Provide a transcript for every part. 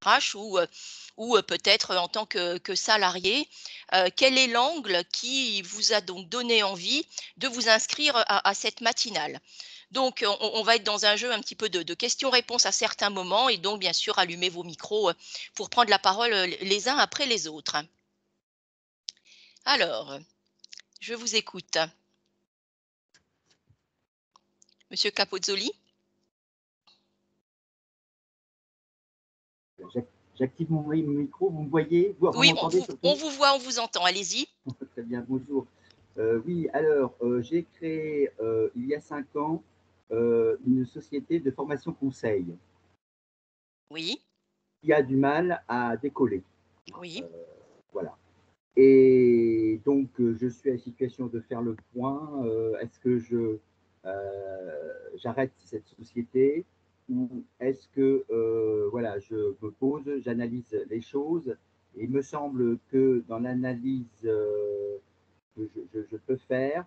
RH ou peut-être en tant que salarié. Quel est l'angle qui vous a donc donné envie de vous inscrire à cette matinale? Donc on va être dans un jeu un petit peu de questions-réponses à certains moments et donc bien sûr allumer vos micros, pour prendre la parole, les uns après les autres. Alors, je vous écoute. Monsieur Capozzoli? J'active mon micro, vous me voyez? Vous Oui, m'entendez on surtout? vous voit, on vous entend, allez-y. Très bien, bonjour. Oui, alors, j'ai créé il y a 5 ans une société de formation conseil Oui, qui a du mal à décoller. oui, Voilà. Et donc, je suis à la situation de faire le point. Est-ce que j'arrête cette société ou est-ce que voilà, je me pose, j'analyse les choses et il me semble que dans l'analyse que je peux faire,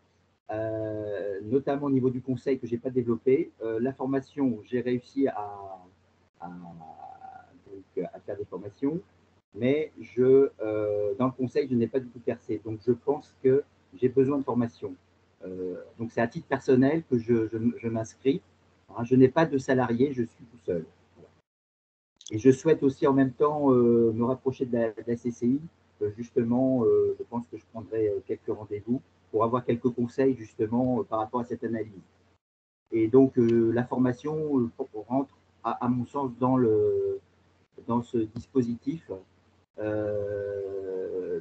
notamment au niveau du conseil que je n'ai pas développé, la formation, j'ai réussi à, à faire des formations, mais dans le conseil, je n'ai pas du tout percé. Donc, je pense que j'ai besoin de formation. Donc, c'est à titre personnel que je m'inscris. Je n'ai pas de salarié, je suis tout seul. Et je souhaite aussi en même temps me rapprocher de la CCI. Justement, je pense que je prendrai quelques rendez-vous pour avoir quelques conseils justement par rapport à cette analyse. Et donc, la formation rentre, à mon sens, dans ce dispositif.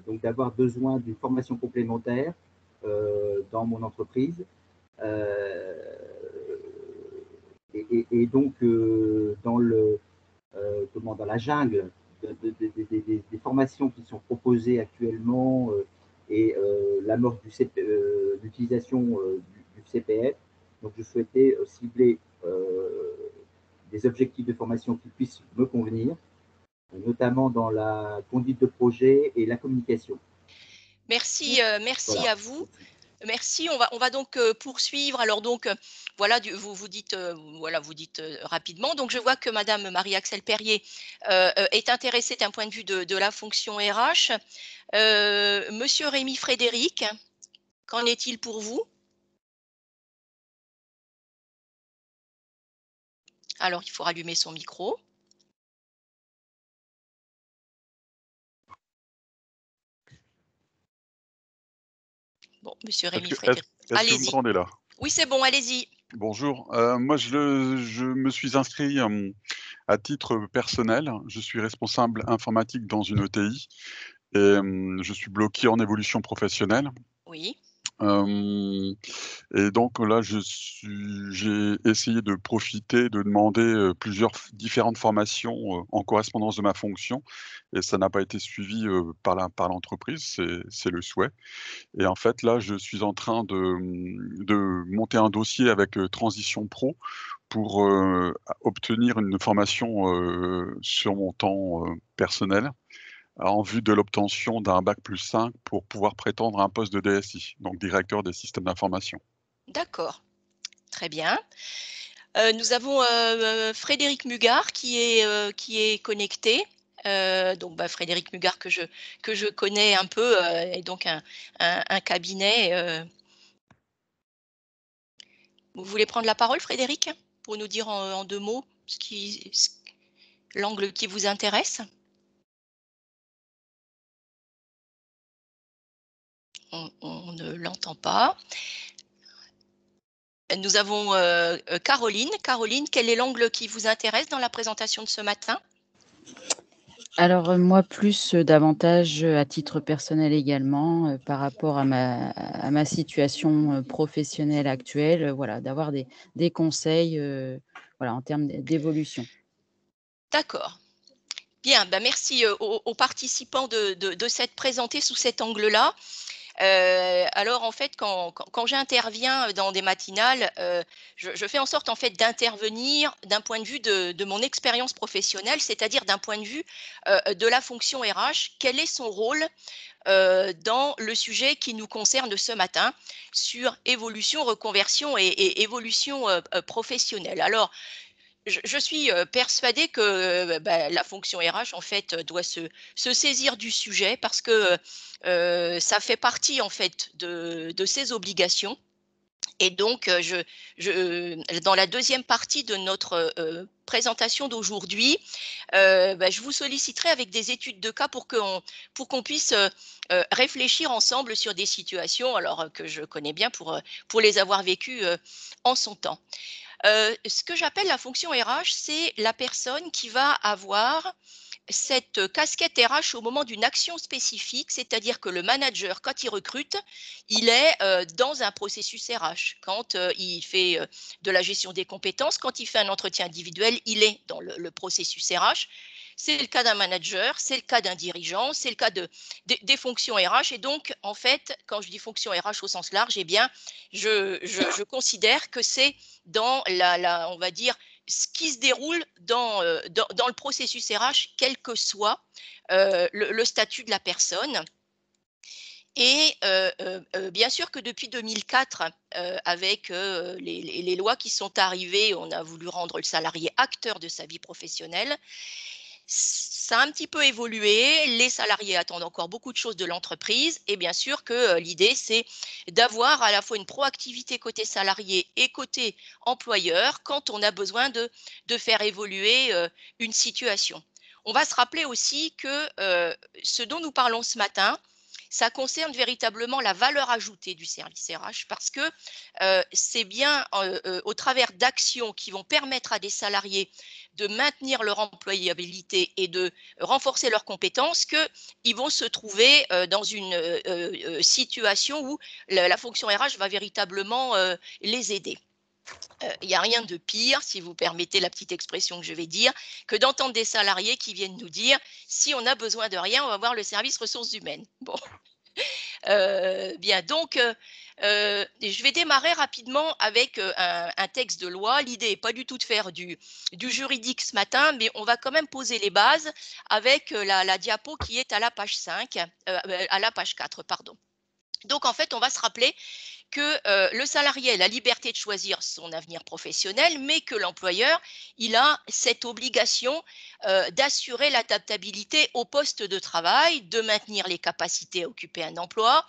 Donc, d'avoir besoin d'une formation complémentaire dans mon entreprise. Euh, et donc, dans la jungle des formations qui sont proposées actuellement et l'amorce l'utilisation du CPF. Donc, je souhaitais cibler des objectifs de formation qui puissent me convenir, notamment dans la conduite de projet et la communication. merci, merci Voilà. à vous. Merci, on va donc, poursuivre. Alors donc, voilà, vous dites, voilà, vous dites, rapidement. Donc je vois que madame Marie-Axelle Perrier, est intéressée d'un point de vue de la fonction RH. Monsieur Rémi Frédéric, qu'en est-il pour vous? Alors il faut rallumer son micro. Bon, monsieur Rémi Frédéric, Est-ce que vous allez-y. m'entendez là? Oui, c'est bon, allez-y. Bonjour, moi je me suis inscrit, à titre personnel. Je suis responsable informatique dans une ETI et je suis bloqué en évolution professionnelle. Oui, Hem Et donc là, j'ai essayé de profiter, de demander, plusieurs différentes formations, en correspondance de ma fonction et ça n'a pas été suivi, par l'entreprise, c'est le souhait. Et en fait, là, je suis en train de monter un dossier avec, Transition Pro pour, obtenir une formation, sur mon temps, personnel, en vue de l'obtention d'un bac+5 pour pouvoir prétendre à un poste de DSI, donc directeur des systèmes d'information. d'accord, très bien. Nous avons, Frédéric Mugard qui est connecté. Donc bah, Frédéric Mugard que je connais un peu, et donc un cabinet, vous voulez prendre la parole Frédéric? Pour nous dire en 2 mots l'angle qui vous intéresse? On ne l'entend pas. Nous avons, Caroline. Caroline, quel est l'angle qui vous intéresse dans la présentation de ce matin? Alors, moi plus, davantage, à titre personnel également, par rapport à ma situation, professionnelle actuelle, voilà, d'avoir des conseils, voilà, en termes d'évolution. D'accord. Bien, bah, merci, aux participants de s'être présentés sous cet angle-là. Alors en fait, quand j'interviens dans des matinales, je fais en sorte en fait d'intervenir d'un point de vue de mon expérience professionnelle, c'est-à-dire d'un point de vue, de la fonction RH. Quel est son rôle, dans le sujet qui nous concerne ce matin sur évolution, reconversion et évolution, professionnelle? Alors je suis persuadée que la fonction RH, en fait, doit se saisir du sujet parce que ça fait partie, en fait, de ses obligations. Et donc, dans la deuxième partie de notre présentation d'aujourd'hui, je vous solliciterai avec des études de cas pour qu'on puisse réfléchir ensemble sur des situations, alors que je connais bien pour les avoir vécues en son temps. Ce que j'appelle la fonction RH, c'est la personne qui va avoir cette casquette RH au moment d'une action spécifique, c'est-à-dire que le manager, quand il recrute, il est dans un processus RH. Quand il fait de la gestion des compétences, quand il fait un entretien individuel, il est dans le processus RH. C'est le cas d'un manager, c'est le cas d'un dirigeant, c'est le cas des fonctions RH. Et donc, en fait, quand je dis fonction RH au sens large, eh bien, je considère que c'est dans on va dire, ce qui se déroule dans le processus RH, quel que soit le statut de la personne. Et bien sûr que depuis 2004, avec les lois qui sont arrivées, on a voulu rendre le salarié acteur de sa vie professionnelle. Ça a un petit peu évolué, les salariés attendent encore beaucoup de choses de l'entreprise et bien sûr que l'idée, c'est d'avoir à la fois une proactivité côté salarié et côté employeur quand on a besoin de faire évoluer une situation. On va se rappeler aussi que ce dont nous parlons ce matin, ça concerne véritablement la valeur ajoutée du service RH parce que c'est bien au travers d'actions qui vont permettre à des salariés de maintenir leur employabilité et de renforcer leurs compétences qu'ils vont se trouver dans une situation où la fonction RH va véritablement les aider. Il n'y a rien de pire, si vous permettez la petite expression que je vais dire, que d'entendre des salariés qui viennent nous dire « si on a besoin de rien, on va voir le service ressources humaines ». Bon. Bien, donc je vais démarrer rapidement avec un texte de loi. L'idée n'est pas du tout de faire du juridique ce matin, mais on va quand même poser les bases avec la diapo qui est à la page 5, à la page 4, pardon. Donc, en fait, on va se rappeler que le salarié a la liberté de choisir son avenir professionnel, mais que l'employeur, il a cette obligation d'assurer l'adaptabilité au poste de travail, de maintenir les capacités à occuper un emploi,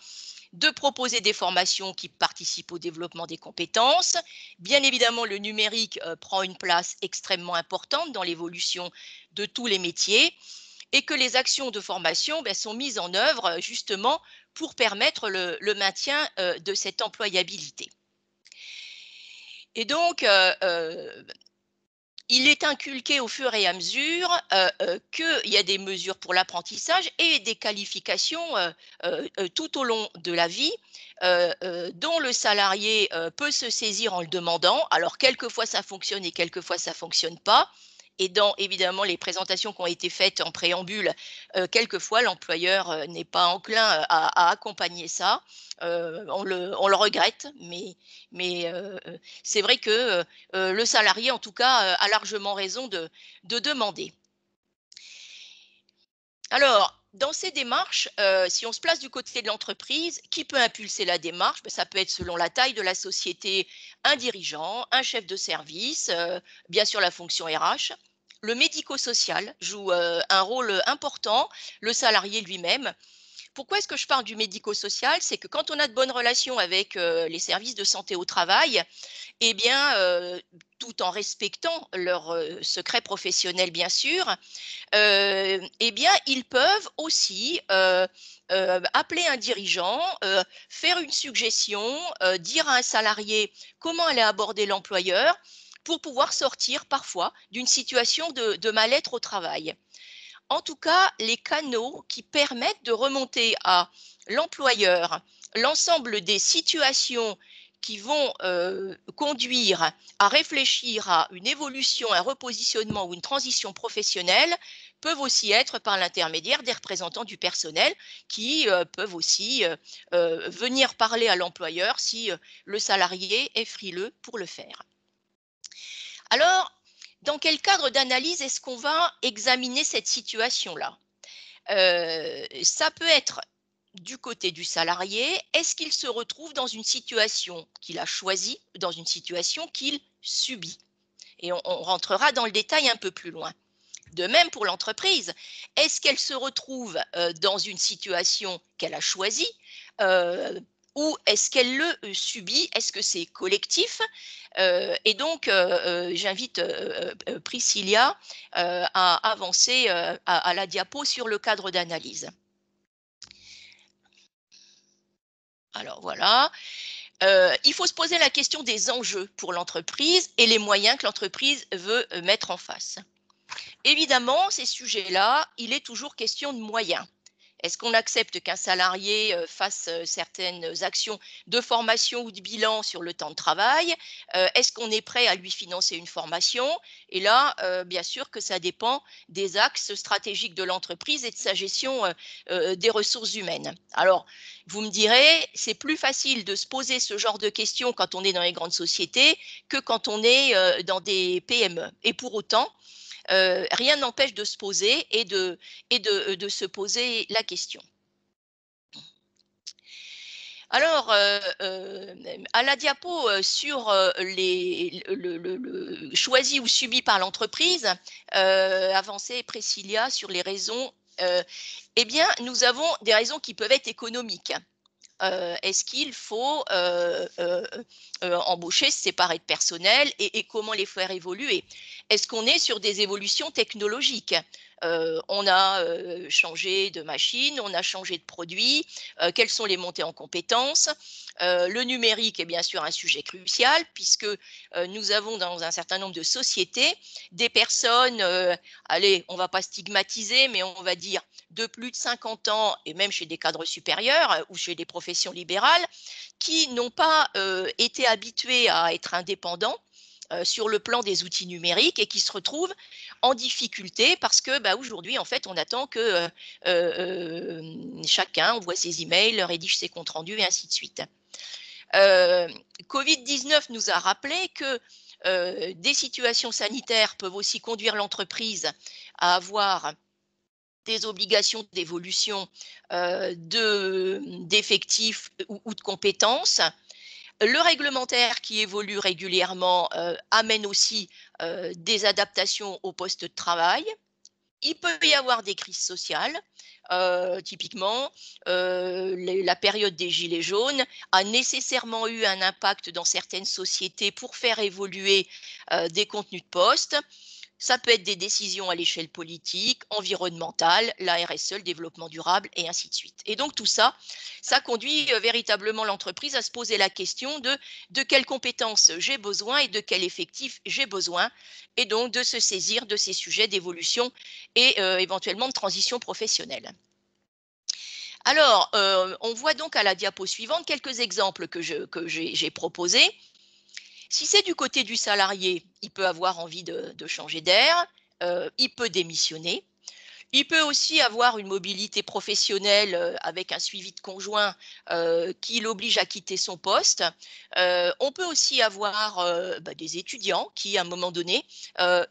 de proposer des formations qui participent au développement des compétences. Bien évidemment, le numérique prend une place extrêmement importante dans l'évolution de tous les métiers et que les actions de formation sont mises en œuvre justement pour permettre le maintien de cette employabilité. Et donc, il est inculqué au fur et à mesure qu'il y a des mesures pour l'apprentissage et des qualifications tout au long de la vie dont le salarié peut se saisir en le demandant. Alors, quelquefois ça fonctionne et quelquefois ça ne fonctionne pas. Et dans, évidemment, les présentations qui ont été faites en préambule, quelquefois, l'employeur n'est pas enclin à accompagner ça. On le regrette, mais c'est vrai que le salarié, en tout cas, a largement raison de demander. Alors, dans ces démarches, si on se place du côté de l'entreprise, qui peut impulser la démarche? Ça peut être selon la taille de la société, un dirigeant, un chef de service, bien sûr la fonction RH. Le médico-social joue un rôle important, le salarié lui-même. Pourquoi est-ce que je parle du médico-social? C'est que quand on a de bonnes relations avec les services de santé au travail, eh bien, tout en respectant leur secret professionnel, bien sûr, eh bien, ils peuvent aussi appeler un dirigeant, faire une suggestion, dire à un salarié comment aller aborder l'employeur pour pouvoir sortir parfois d'une situation de mal-être au travail. En tout cas, les canaux qui permettent de remonter à l'employeur l'ensemble des situations qui vont conduire à réfléchir à une évolution, un repositionnement ou une transition professionnelle peuvent aussi être par l'intermédiaire des représentants du personnel qui peuvent aussi venir parler à l'employeur si le salarié est frileux pour le faire. Alors, dans quel cadre d'analyse est-ce qu'on va examiner cette situation-là? Ça peut être du côté du salarié. Est-ce qu'il se retrouve dans une situation qu'il a choisie, dans une situation qu'il subit? Et on rentrera dans le détail un peu plus loin. De même pour l'entreprise, est-ce qu'elle se retrouve dans une situation qu'elle a choisie ou est-ce qu'elle le subit? Est-ce que c'est collectif? Et donc, j'invite Priscilla à avancer à la diapo sur le cadre d'analyse. Alors voilà. Il faut se poser la question des enjeux pour l'entreprise et les moyens que l'entreprise veut mettre en face. Évidemment, ces sujets-là, il est toujours question de moyens. Est-ce qu'on accepte qu'un salarié fasse certaines actions de formation ou de bilan sur le temps de travail? Est-ce qu'on est prêt à lui financer une formation? Et là, bien sûr que ça dépend des axes stratégiques de l'entreprise et de sa gestion des ressources humaines. Alors, vous me direz, c'est plus facile de se poser ce genre de questions quand on est dans les grandes sociétés que quand on est dans des PME. Et pour autant, rien n'empêche de se poser et de se poser la question. Alors, à la diapo sur le choisi ou subi par l'entreprise, avancée Priscilla sur les raisons, eh bien, nous avons des raisons qui peuvent être économiques. Est-ce qu'il faut embaucher, se séparer de personnel et comment les faire évoluer? Est-ce qu'on est sur des évolutions technologiques? On a changé de machine, on a changé de produit, quelles sont les montées en compétences? Le numérique est bien sûr un sujet crucial puisque nous avons dans un certain nombre de sociétés des personnes, allez, on ne va pas stigmatiser, mais on va dire de plus de 50 ans, et même chez des cadres supérieurs ou chez des professions libérales, qui n'ont pas été habitués à être indépendants sur le plan des outils numériques et qui se retrouvent en difficulté parce que aujourd'hui, en fait, on attend que chacun envoie ses emails, rédige ses comptes rendus et ainsi de suite. Covid-19 nous a rappelé que des situations sanitaires peuvent aussi conduire l'entreprise à avoir des obligations d'évolution d'effectifs ou de compétences. Le réglementaire qui évolue régulièrement amène aussi des adaptations au poste de travail. Il peut y avoir des crises sociales. Typiquement, la période des gilets jaunes a nécessairement eu un impact dans certaines sociétés pour faire évoluer des contenus de poste. Ça peut être des décisions à l'échelle politique, environnementale, la RSE, le développement durable, et ainsi de suite. Et donc tout ça, ça conduit véritablement l'entreprise à se poser la question de quelles compétences j'ai besoin et de quel effectif j'ai besoin, et donc de se saisir de ces sujets d'évolution et éventuellement de transition professionnelle. Alors, on voit donc à la diapo suivante quelques exemples que j'ai proposés. Si c'est du côté du salarié, il peut avoir envie de changer d'air, il peut démissionner. Il peut aussi avoir une mobilité professionnelle avec un suivi de conjoint qui l'oblige à quitter son poste. On peut aussi avoir des étudiants qui, à un moment donné,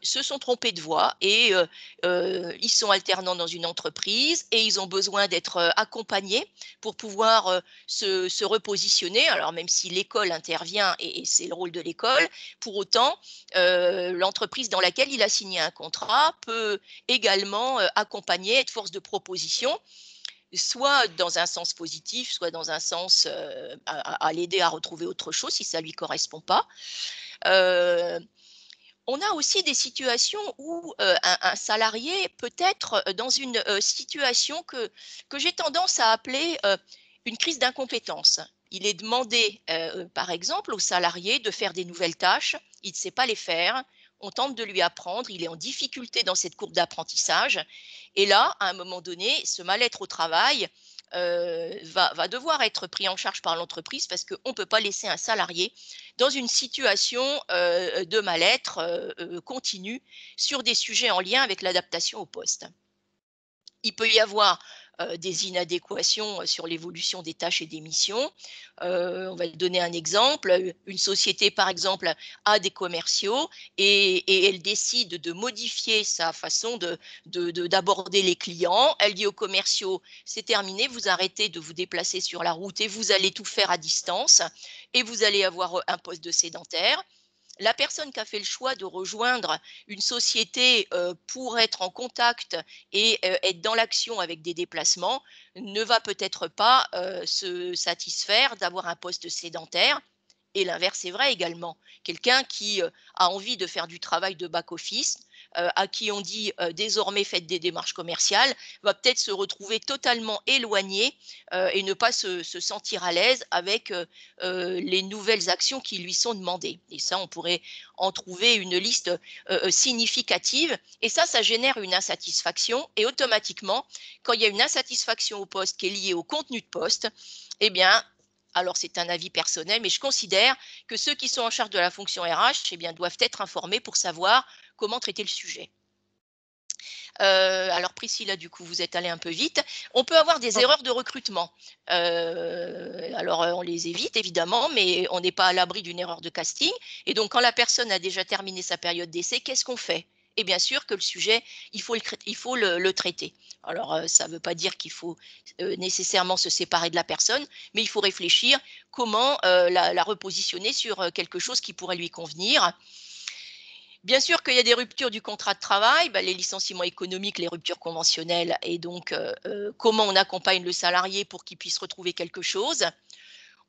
se sont trompés de voie et ils sont alternants dans une entreprise et ils ont besoin d'être accompagnés pour pouvoir se repositionner. Alors, même si l'école intervient et c'est le rôle de l'école, pour autant, l'entreprise dans laquelle il a signé un contrat peut également accompagner, être force de proposition, soit dans un sens positif, soit dans un sens à l'aider à retrouver autre chose si ça ne lui correspond pas. On a aussi des situations où un salarié peut être dans une situation que j'ai tendance à appeler une crise d'incompétence. Il est demandé, par exemple, au salarié de faire des nouvelles tâches, il ne sait pas les faire, on tente de lui apprendre, il est en difficulté dans cette courbe d'apprentissage. Et là, à un moment donné, ce mal-être au travail va devoir être pris en charge par l'entreprise parce qu'on ne peut pas laisser un salarié dans une situation de mal-être continu sur des sujets en lien avec l'adaptation au poste. Il peut y avoir des inadéquations sur l'évolution des tâches et des missions. On va donner un exemple. Une société, par exemple, a des commerciaux et elle décide de modifier sa façon d'aborder les clients. Elle dit aux commerciaux, c'est terminé, vous arrêtez de vous déplacer sur la route et vous allez tout faire à distance et vous allez avoir un poste de sédentaire. la personne qui a fait le choix de rejoindre une société pour être en contact et être dans l'action avec des déplacements ne va peut-être pas se satisfaire d'avoir un poste sédentaire. Et l'inverse est vrai également. Quelqu'un qui a envie de faire du travail de back-office, à qui on dit désormais faites des démarches commerciales, va peut-être se retrouver totalement éloigné et ne pas se sentir à l'aise avec les nouvelles actions qui lui sont demandées. Et ça, on pourrait en trouver une liste significative. Et ça génère une insatisfaction. Et automatiquement, quand il y a une insatisfaction au poste qui est liée au contenu de poste, eh bien, alors c'est un avis personnel, mais je considère que ceux qui sont en charge de la fonction RH, eh bien, doivent être informés pour savoir comment traiter le sujet. Alors Priscilla, du coup, vous êtes allée un peu vite. On peut avoir des erreurs de recrutement. Alors, on les évite, évidemment, mais on n'est pas à l'abri d'une erreur de casting. Et donc, quand la personne a déjà terminé sa période d'essai, qu'est-ce qu'on fait? Et bien sûr que le sujet, il faut le traiter. Alors, ça ne veut pas dire qu'il faut nécessairement se séparer de la personne, mais il faut réfléchir comment la repositionner sur quelque chose qui pourrait lui convenir. Bien sûr qu'il y a des ruptures du contrat de travail, les licenciements économiques, les ruptures conventionnelles et donc comment on accompagne le salarié pour qu'il puisse retrouver quelque chose.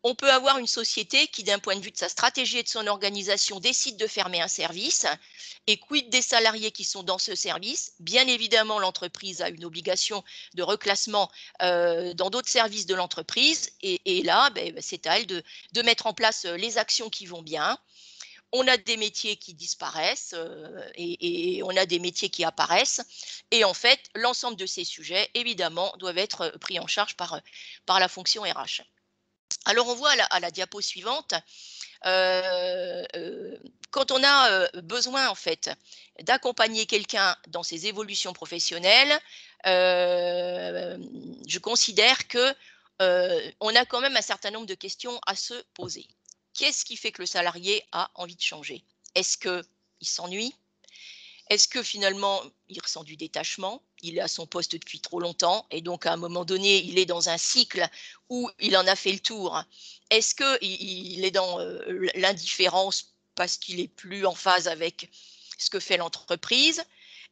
On peut avoir une société qui, d'un point de vue de sa stratégie et de son organisation, décide de fermer un service et quid des salariés qui sont dans ce service. Bien évidemment, l'entreprise a une obligation de reclassement dans d'autres services de l'entreprise et là, c'est à elle de mettre en place les actions qui vont bien. On a des métiers qui disparaissent et on a des métiers qui apparaissent. Et en fait, l'ensemble de ces sujets, évidemment, doivent être pris en charge par la fonction RH. Alors, on voit à la diapo suivante, quand on a besoin, en fait, d'accompagner quelqu'un dans ses évolutions professionnelles, je considère que on a quand même un certain nombre de questions à se poser. Qu'est-ce qui fait que le salarié a envie de changer? Est-ce qu'il s'ennuie? Est-ce que finalement, il ressent du détachement? Il est à son poste depuis trop longtemps et donc à un moment donné, il est dans un cycle où il en a fait le tour. Est-ce qu'il est dans l'indifférence parce qu'il est plus en phase avec ce que fait l'entreprise?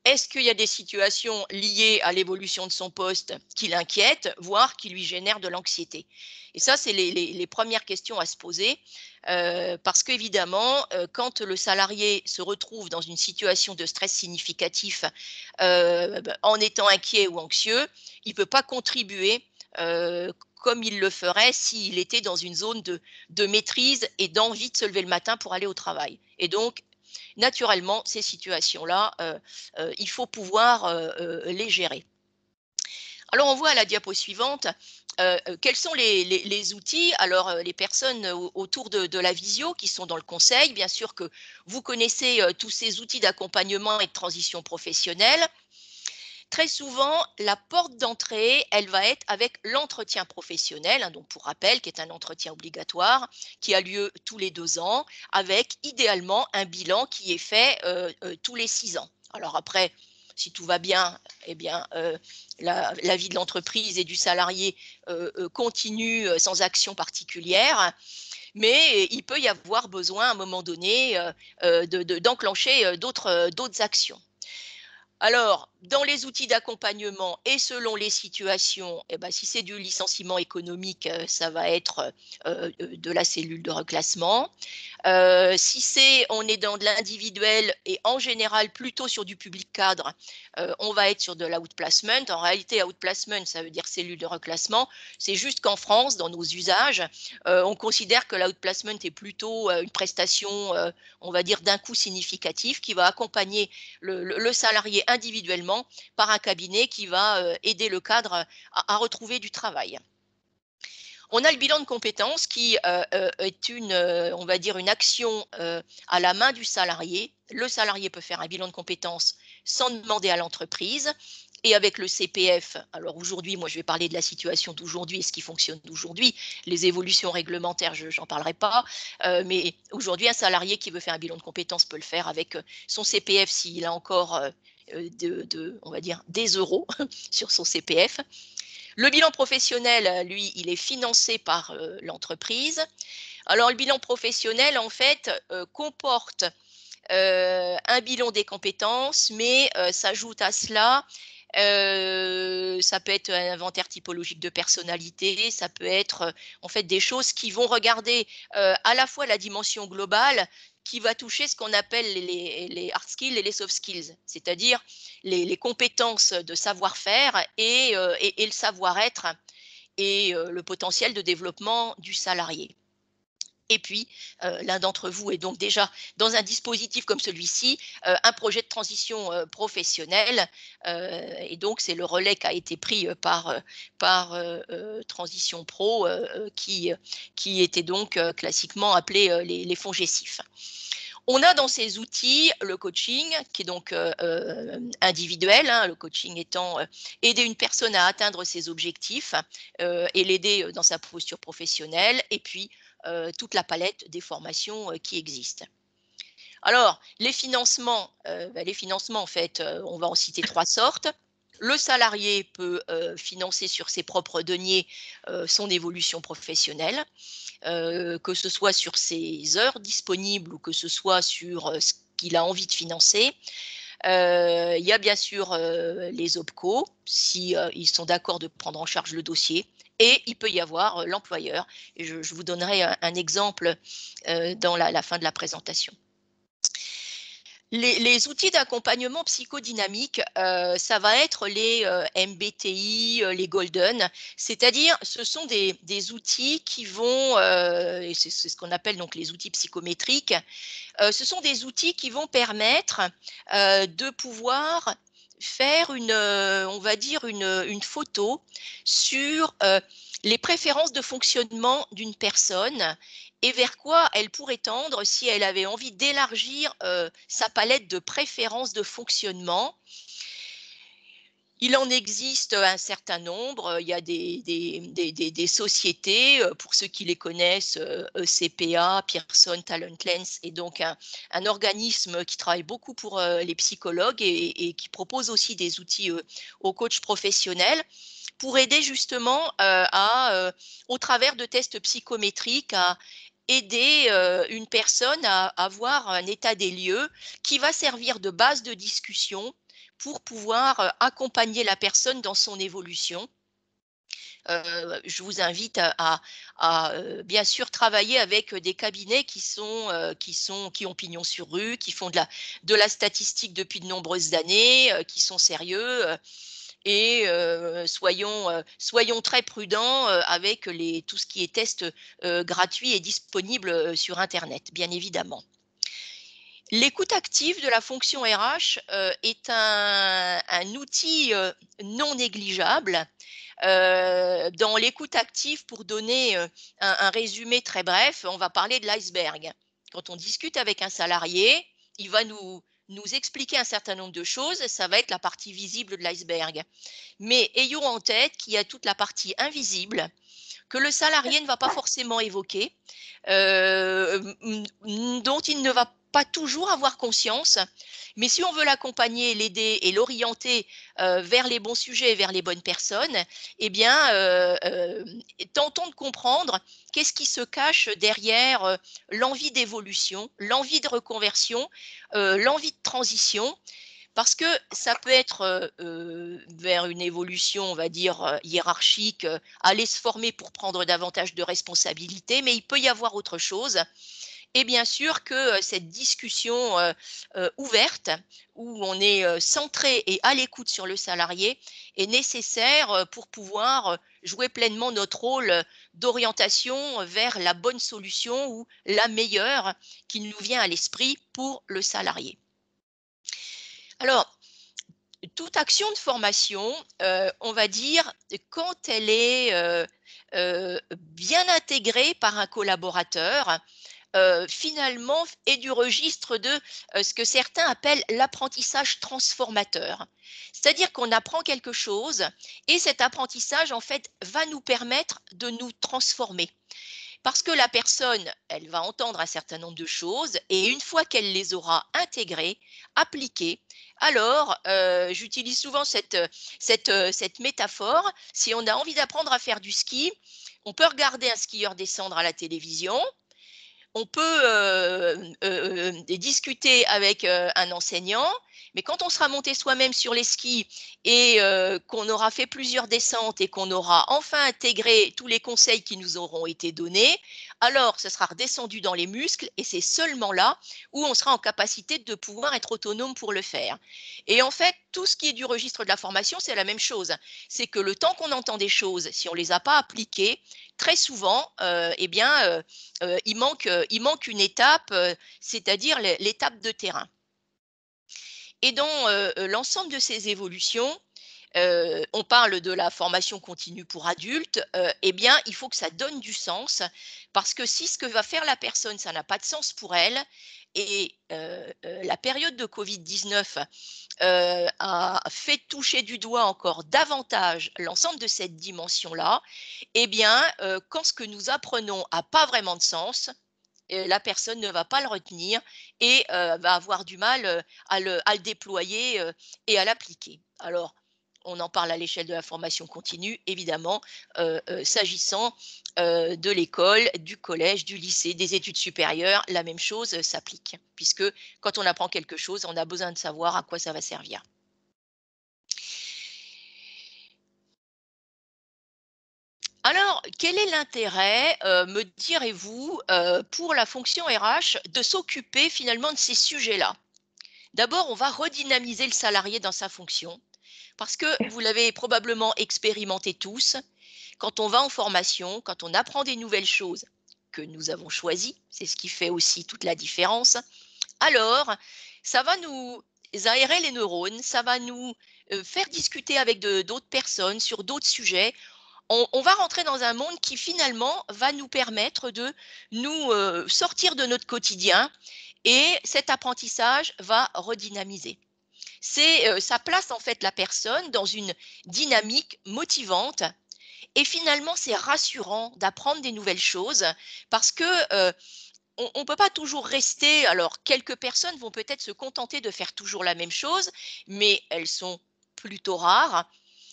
Est-ce qu'il y a des situations liées à l'évolution de son poste qui l'inquiètent, voire qui lui génèrent de l'anxiété? Et ça, c'est les premières questions à se poser, parce qu'évidemment, quand le salarié se retrouve dans une situation de stress significatif, en étant inquiet ou anxieux, il ne peut pas contribuer comme il le ferait s'il était dans une zone de maîtrise et d'envie de se lever le matin pour aller au travail. Et donc, naturellement, ces situations-là, il faut pouvoir les gérer. Alors, on voit à la diapo suivante quels sont les outils. Alors, les personnes autour de la visio qui sont dans le conseil, bien sûr que vous connaissez tous ces outils d'accompagnement et de transition professionnelle. Très souvent, la porte d'entrée, elle va être avec l'entretien professionnel, donc pour rappel, qui est un entretien obligatoire, qui a lieu tous les 2 ans, avec idéalement un bilan qui est fait tous les 6 ans. Alors après, si tout va bien, eh bien, la vie de l'entreprise et du salarié continue sans action particulière. Mais il peut y avoir besoin à un moment donné d'enclencher d'autres actions. Alors, dans les outils d'accompagnement et selon les situations, si c'est du licenciement économique, ça va être de la cellule de reclassement. Si on est dans de l'individuel et en général plutôt sur du public cadre, on va être sur de l'outplacement. En réalité, outplacement, ça veut dire cellule de reclassement. C'est juste qu'en France, dans nos usages, on considère que l'outplacement est plutôt une prestation, on va dire, d'un coût significatif qui va accompagner le salarié individuellement par un cabinet qui va aider le cadre à retrouver du travail. On a le bilan de compétences qui est on va dire, une action à la main du salarié. Le salarié peut faire un bilan de compétences sans demander à l'entreprise. Et avec le CPF, alors aujourd'hui, moi je vais parler de la situation d'aujourd'hui et ce qui fonctionne d'aujourd'hui. Les évolutions réglementaires, je n'en parlerai pas. Mais aujourd'hui, un salarié qui veut faire un bilan de compétences peut le faire avec son CPF s'il a encore, on va dire, des euros sur son CPF. Le bilan professionnel, lui, il est financé par l'entreprise. Alors, le bilan professionnel, en fait, comporte un bilan des compétences, mais s'ajoute à cela, ça peut être un inventaire typologique de personnalité, ça peut être en fait des choses qui vont regarder à la fois la dimension globale, qui va toucher ce qu'on appelle les hard skills et les soft skills, c'est-à-dire les compétences de savoir-faire et le savoir-être et le potentiel de développement du salarié. Et puis, l'un d'entre vous est donc déjà dans un dispositif comme celui-ci, un projet de transition professionnelle. Et donc, c'est le relais qui a été pris par Transition Pro, qui était donc classiquement appelé les fonds GESIF. On a dans ces outils le coaching, qui est donc individuel, hein, le coaching étant aider une personne à atteindre ses objectifs et l'aider dans sa posture professionnelle, et puis toute la palette des formations qui existent. Alors, les financements, en fait, on va en citer 3 sortes. Le salarié peut financer sur ses propres deniers son évolution professionnelle, que ce soit sur ses heures disponibles ou que ce soit sur ce qu'il a envie de financer. Il y a bien sûr les OPCO, si ils sont d'accord de prendre en charge le dossier. Et il peut y avoir l'employeur. Et je vous donnerai un exemple dans la fin de la présentation. Les outils d'accompagnement psychodynamique, ça va être les MBTI, les Golden, c'est-à-dire ce sont des outils qui vont, et c'est ce qu'on appelle donc les outils psychométriques, ce sont des outils qui vont permettre de pouvoir faire on va dire une photo sur les préférences de fonctionnement d'une personne et vers quoi elle pourrait tendre si elle avait envie d'élargir sa palette de préférences de fonctionnement. Il en existe un certain nombre. Il y a des sociétés, pour ceux qui les connaissent, ECPA, Pearson Talent Lens, est donc un organisme qui travaille beaucoup pour les psychologues et qui propose aussi des outils aux coachs professionnels pour aider justement au travers de tests psychométriques, à aider une personne à avoir un état des lieux qui va servir de base de discussion pour pouvoir accompagner la personne dans son évolution. Je vous invite à bien sûr travailler avec des cabinets qui ont pignon sur rue, qui font de la statistique depuis de nombreuses années, qui sont sérieux. Et soyons très prudents avec tout ce qui est test gratuit et disponible sur Internet, bien évidemment. L'écoute active de la fonction RH est un outil non négligeable. Dans l'écoute active, pour donner un résumé très bref, on va parler de l'iceberg. Quand on discute avec un salarié, il va nous expliquer un certain nombre de choses, ça va être la partie visible de l'iceberg. Mais ayons en tête qu'il y a toute la partie invisible que le salarié ne va pas forcément évoquer, dont il ne va pas toujours avoir conscience. Mais si on veut l'accompagner, l'aider et l'orienter vers les bons sujets, vers les bonnes personnes, eh bien, tentons de comprendre qu'est-ce qui se cache derrière l'envie d'évolution, l'envie de reconversion, l'envie de transition. Parce que ça peut être vers une évolution, on va dire, hiérarchique, aller se former pour prendre davantage de responsabilités, mais il peut y avoir autre chose. Et bien sûr que cette discussion ouverte, où on est centré et à l'écoute sur le salarié, est nécessaire pour pouvoir jouer pleinement notre rôle d'orientation vers la bonne solution ou la meilleure qui nous vient à l'esprit pour le salarié. Alors, toute action de formation, on va dire, quand elle est bien intégrée par un collaborateur, finalement est du registre de ce que certains appellent l'apprentissage transformateur. C'est-à-dire qu'on apprend quelque chose et cet apprentissage, en fait, va nous permettre de nous transformer. Parce que la personne, elle va entendre un certain nombre de choses et une fois qu'elle les aura intégrées, appliquées, alors j'utilise souvent cette métaphore. Si on a envie d'apprendre à faire du ski, on peut regarder un skieur descendre à la télévision on peut discuter avec un enseignant, mais quand on sera monté soi-même sur les skis et qu'on aura fait plusieurs descentes et qu'on aura enfin intégré tous les conseils qui nous auront été donnés, alors ce sera redescendu dans les muscles et c'est seulement là où on sera en capacité de pouvoir être autonome pour le faire. Et en fait, tout ce qui est du registre de la formation, c'est la même chose. C'est que le temps qu'on entend des choses, si on ne les a pas appliquées, très souvent, eh bien, il manque une étape, c'est-à-dire l'étape de terrain. Et dans l'ensemble de ces évolutions, on parle de la formation continue pour adultes, eh bien, il faut que ça donne du sens, parce que si ce que va faire la personne, ça n'a pas de sens pour elle, et la période de Covid-19 a fait toucher du doigt encore davantage l'ensemble de cette dimension-là, eh bien, quand ce que nous apprenons n'a pas vraiment de sens, la personne ne va pas le retenir et va avoir du mal à le déployer et à l'appliquer. Alors, on en parle à l'échelle de la formation continue, évidemment, s'agissant de l'école, du collège, du lycée, des études supérieures, la même chose s'applique, puisque quand on apprend quelque chose, on a besoin de savoir à quoi ça va servir. Alors, quel est l'intérêt, me direz-vous, pour la fonction RH de s'occuper finalement de ces sujets-là? D'abord, on va redynamiser le salarié dans sa fonction, parce que vous l'avez probablement expérimenté tous, quand on va en formation, quand on apprend des nouvelles choses que nous avons choisies, c'est ce qui fait aussi toute la différence, alors ça va nous aérer les neurones, ça va nous faire discuter avec d'autres personnes sur d'autres sujets. On va rentrer dans un monde qui finalement va nous permettre de nous sortir de notre quotidien et cet apprentissage va redynamiser. Ça place en fait la personne dans une dynamique motivante et finalement c'est rassurant d'apprendre des nouvelles choses parce que on ne peut pas toujours rester. Alors quelques personnes vont peut-être se contenter de faire toujours la même chose, mais elles sont plutôt rares.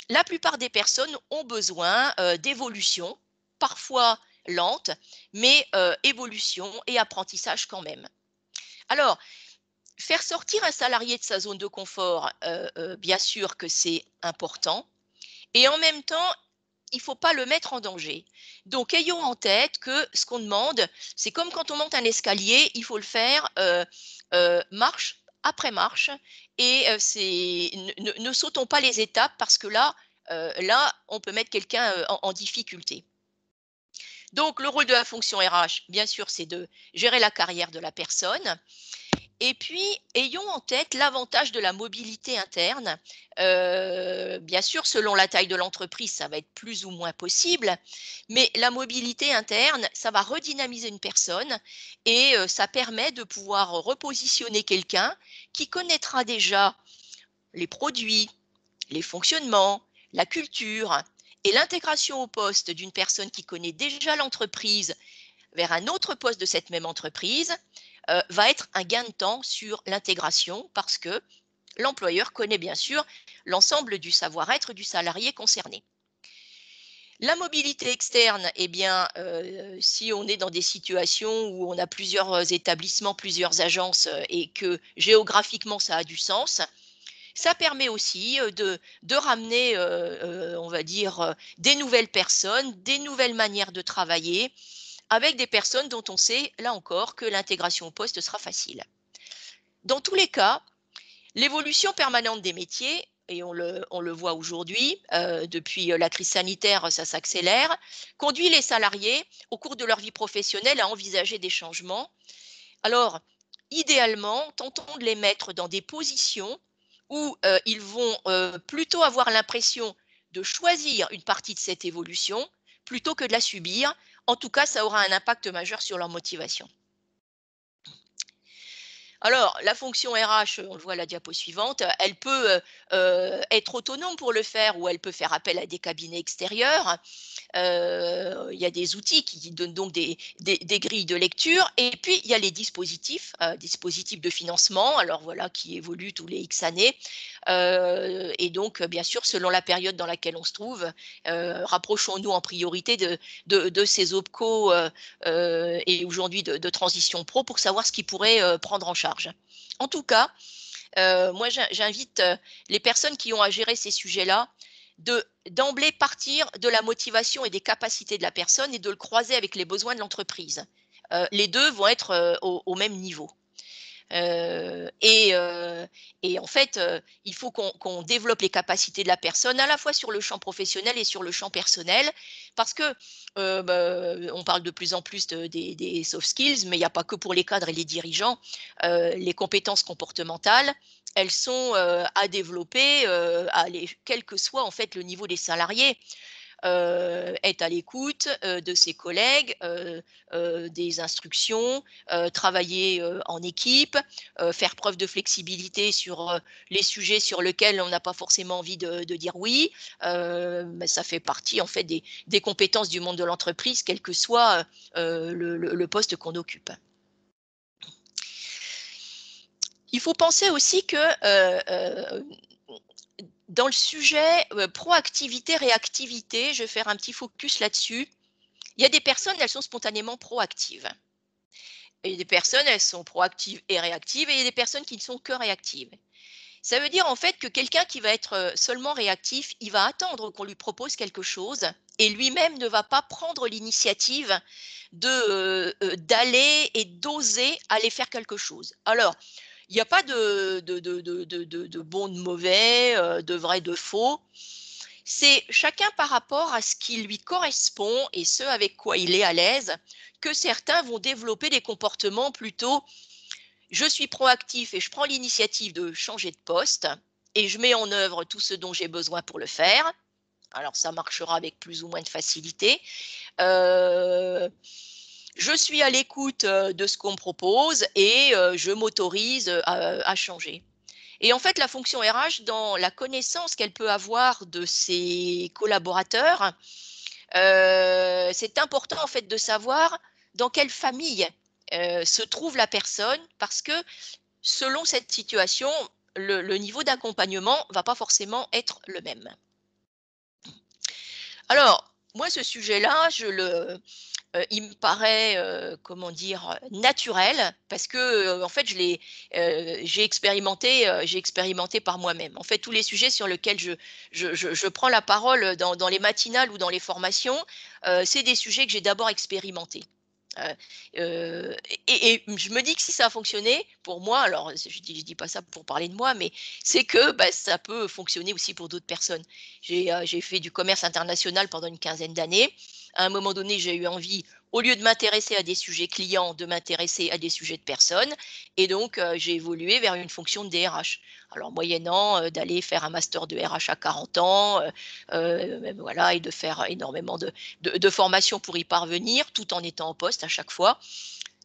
La plupart des personnes ont besoin d'évolution, parfois lente, mais évolution et apprentissage quand même. Alors, faire sortir un salarié de sa zone de confort, bien sûr que c'est important, et en même temps, il ne faut pas le mettre en danger. Donc, ayons en tête que ce qu'on demande, c'est comme quand on monte un escalier, il faut le faire marche après marche, et ne sautons pas les étapes parce que là, on peut mettre quelqu'un en difficulté. Donc, le rôle de la fonction RH, bien sûr, c'est de gérer la carrière de la personne. Et puis, ayons en tête l'avantage de la mobilité interne. Bien sûr, selon la taille de l'entreprise, ça va être plus ou moins possible, mais la mobilité interne, ça va redynamiser une personne et ça permet de pouvoir repositionner quelqu'un qui connaîtra déjà les produits, les fonctionnements, la culture et l'intégration au poste d'une personne qui connaît déjà l'entreprise vers un autre poste de cette même entreprise va être un gain de temps sur l'intégration parce que l'employeur connaît bien sûr l'ensemble du savoir-être du salarié concerné. La mobilité externe, eh bien, si on est dans des situations où on a plusieurs établissements, plusieurs agences et que géographiquement ça a du sens, ça permet aussi de ramener, on va dire, des nouvelles personnes, des nouvelles manières de travailler, avec des personnes dont on sait, là encore, que l'intégration au poste sera facile. Dans tous les cas, l'évolution permanente des métiers, et on le voit aujourd'hui, depuis la crise sanitaire, ça s'accélère, conduit les salariés, au cours de leur vie professionnelle, à envisager des changements. Alors, idéalement, tentons de les mettre dans des positions où ils vont plutôt avoir l'impression de choisir une partie de cette évolution plutôt que de la subir. En tout cas, ça aura un impact majeur sur leur motivation. Alors, la fonction RH, on le voit à la diapo suivante, elle peut être autonome pour le faire ou elle peut faire appel à des cabinets extérieurs. Il y a des outils qui donnent donc des grilles de lecture. Et puis, il y a les dispositifs de financement, alors voilà, qui évoluent tous les X années. Et donc, bien sûr, selon la période dans laquelle on se trouve, rapprochons-nous en priorité de ces OPCO et aujourd'hui de transition pro pour savoir ce qu'ils pourraient prendre en charge. En tout cas, moi, j'invite les personnes qui ont à gérer ces sujets-là d'emblée partir de la motivation et des capacités de la personne et de le croiser avec les besoins de l'entreprise. Les deux vont être au même niveau. Et en fait, il faut qu'on développe les capacités de la personne à la fois sur le champ professionnel et sur le champ personnel, parce que on parle de plus en plus des soft skills, mais il n'y a pas que pour les cadres et les dirigeants. Les compétences comportementales, elles sont à développer, quel que soit en fait le niveau des salariés. Être à l'écoute de ses collègues, des instructions, travailler en équipe, faire preuve de flexibilité sur les sujets sur lesquels on n'a pas forcément envie de dire oui. Mais ça fait partie en fait des compétences du monde de l'entreprise, quel que soit le poste qu'on occupe. Il faut penser aussi que dans le sujet proactivité, réactivité, je vais faire un petit focus là-dessus. Il y a des personnes, elles sont spontanément proactives. Et il y a des personnes, elles sont proactives et réactives, et il y a des personnes qui ne sont que réactives. Ça veut dire en fait que quelqu'un qui va être seulement réactif, il va attendre qu'on lui propose quelque chose et lui-même ne va pas prendre l'initiative d'aller et d'oser aller faire quelque chose. Alors, il n'y a pas de bon, de mauvais, de vrai, de faux. C'est chacun par rapport à ce qui lui correspond et ce avec quoi il est à l'aise, que certains vont développer des comportements plutôt je suis proactif et je prends l'initiative de changer de poste et je mets en œuvre tout ce dont j'ai besoin pour le faire. Alors ça marchera avec plus ou moins de facilité. Je suis à l'écoute de ce qu'on me propose et je m'autorise à changer. Et en fait, la fonction RH, dans la connaissance qu'elle peut avoir de ses collaborateurs, c'est important en fait de savoir dans quelle famille se trouve la personne, parce que selon cette situation, le niveau d'accompagnement ne va pas forcément être le même. Alors, moi, ce sujet-là, il me paraît, comment dire, naturel parce que, en fait, j'ai expérimenté par moi-même. En fait, tous les sujets sur lesquels je prends la parole dans les matinales ou dans les formations, c'est des sujets que j'ai d'abord expérimentés. Et je me dis que si ça a fonctionné pour moi, alors je dis pas ça pour parler de moi, mais c'est que, bah, ça peut fonctionner aussi pour d'autres personnes. J'ai fait du commerce international pendant une quinzaine d'années. À un moment donné, j'ai eu envie, au lieu de m'intéresser à des sujets clients, de m'intéresser à des sujets de personnes et donc j'ai évolué vers une fonction de DRH. Alors moyennant, d'aller faire un master de RH à 40 ans, voilà et de faire énormément de formations pour y parvenir, tout en étant en poste à chaque fois.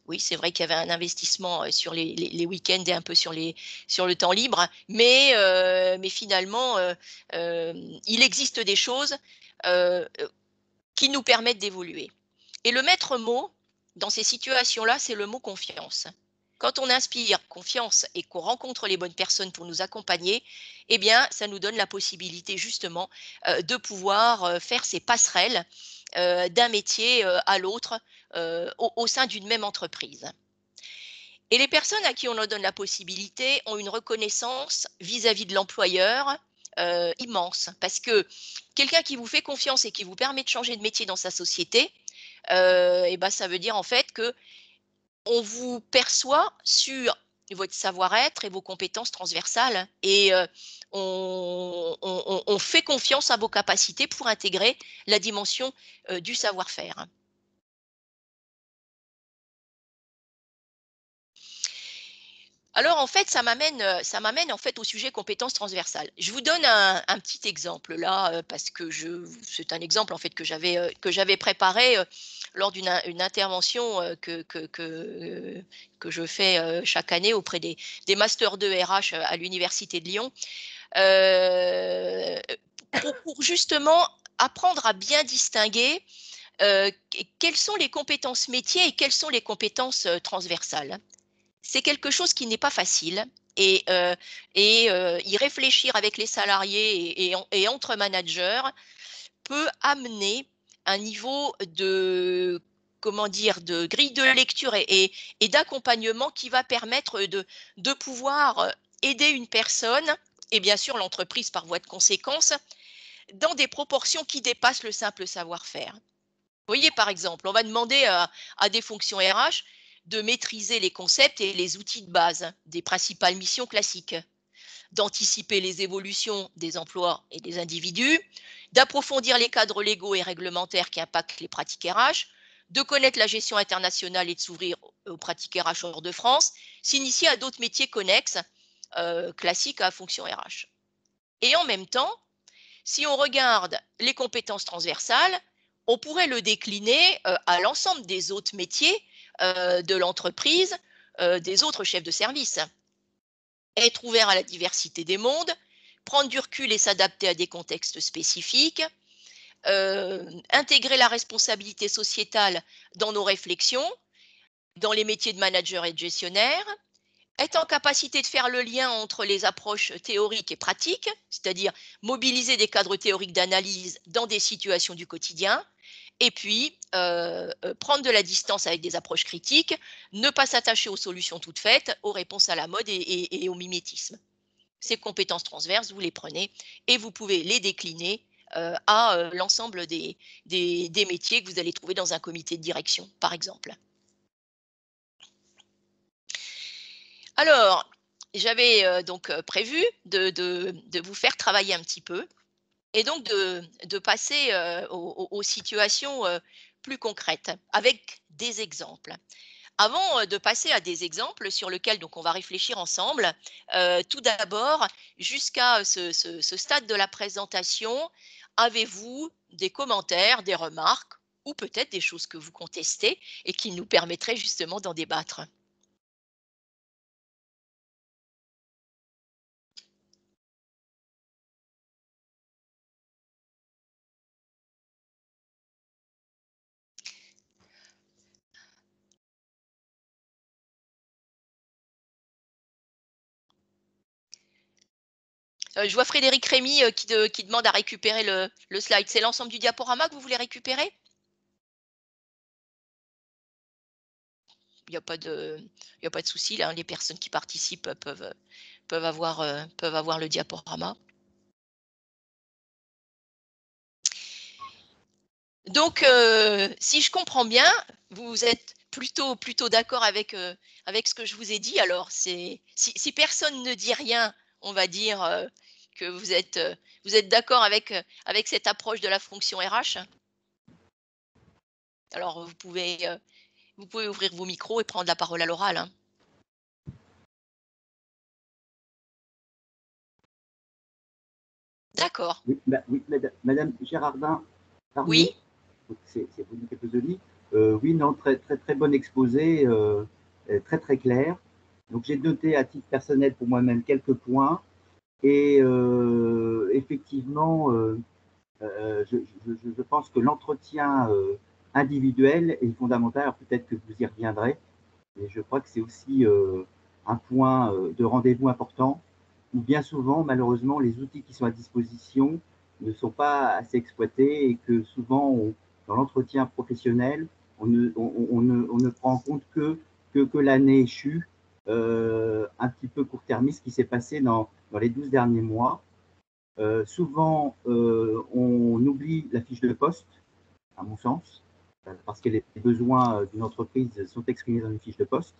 Oui, c'est vrai qu'il y avait un investissement sur les week-ends et un peu sur le temps libre, mais finalement, il existe des choses qui nous permettent d'évoluer. Et le maître mot dans ces situations-là, c'est le mot confiance. Quand on inspire confiance et qu'on rencontre les bonnes personnes pour nous accompagner, eh bien, ça nous donne la possibilité justement de pouvoir faire ces passerelles d'un métier à l'autre au sein d'une même entreprise. Et les personnes à qui on leur donne la possibilité ont une reconnaissance vis-à-vis de l'employeur immense. Parce que quelqu'un qui vous fait confiance et qui vous permet de changer de métier dans sa société, et ben, ça veut dire en fait que on vous perçoit sur votre savoir-être et vos compétences transversales et on fait confiance à vos capacités pour intégrer la dimension du savoir-faire. Alors, en fait, ça m'amène en fait au sujet compétences transversales. Je vous donne un petit exemple là, parce que c'est un exemple en fait que j'avais préparé, lors une intervention, que je fais, chaque année auprès des masters de RH à l'université de Lyon. Heu, pour justement apprendre à bien distinguer, quelles sont les compétences métiers et quelles sont les compétences, transversales. C'est quelque chose qui n'est pas facile et y réfléchir avec les salariés et entre managers peut amener un niveau de, comment dire? De grille de lecture et d'accompagnement qui va permettre de pouvoir, aider une personne et bien sûr l'entreprise par voie de conséquence, dans des proportions qui dépassent le simple savoir-faire. Vous voyez, par exemple, on va demander à des fonctions RH de maîtriser les concepts et les outils de base des principales missions classiques, d'anticiper les évolutions des emplois et des individus, d'approfondir les cadres légaux et réglementaires qui impactent les pratiques RH, de connaître la gestion internationale et de s'ouvrir aux pratiques RH hors de France, s'initier à d'autres métiers connexes, classiques à fonction RH. Et en même temps, si on regarde les compétences transversales, on pourrait le décliner à l'ensemble des autres métiers de l'entreprise, des autres chefs de service. Être ouvert à la diversité des mondes, prendre du recul et s'adapter à des contextes spécifiques, intégrer la responsabilité sociétale dans nos réflexions, dans les métiers de manager et de gestionnaire, être en capacité de faire le lien entre les approches théoriques et pratiques, c'est-à-dire mobiliser des cadres théoriques d'analyse dans des situations du quotidien, et puis prendre de la distance avec des approches critiques, ne pas s'attacher aux solutions toutes faites, aux réponses à la mode et au mimétisme. Ces compétences transverses, vous les prenez et vous pouvez les décliner à l'ensemble des métiers que vous allez trouver dans un comité de direction, par exemple. Alors, j'avais donc prévu de vous faire travailler un petit peu et donc de passer aux situations plus concrètes avec des exemples. Avant de passer à des exemples sur lesquels donc on va réfléchir ensemble, tout d'abord, jusqu'à ce stade de la présentation, avez-vous des commentaires, des remarques ou peut-être des choses que vous contestez et qui nous permettraient justement d'en débattre? Je vois Frédéric Rémy, qui demande à récupérer le slide. C'est l'ensemble du diaporama que vous voulez récupérer? Il y a pas de il y a pas de souci là, les personnes qui participent peuvent avoir le diaporama. Donc si je comprends bien, vous êtes plutôt d'accord avec ce que je vous ai dit. Alors si personne ne dit rien, on va dire, que vous êtes d'accord avec cette approche de la fonction RH? Alors vous pouvez ouvrir vos micros et prendre la parole à l'oral, hein. D'accord. Oui, oui, Madame Gérardin, Oui? pardon, c'est vous Capozoni. Oui, non, très bon exposé, très très clair. Donc j'ai noté à titre personnel pour moi-même quelques points et effectivement, je pense que l'entretien individuel est fondamental. Alors peut-être que vous y reviendrez, mais je crois que c'est aussi un point de rendez-vous important où bien souvent, malheureusement, les outils qui sont à disposition ne sont pas assez exploités et que souvent, dans l'entretien professionnel, on ne prend en compte que l'année échue, un petit peu court-termiste, qui s'est passé dans les 12 derniers mois. Souvent, on oublie la fiche de poste, à mon sens, parce que les besoins d'une entreprise sont exprimés dans une fiche de poste.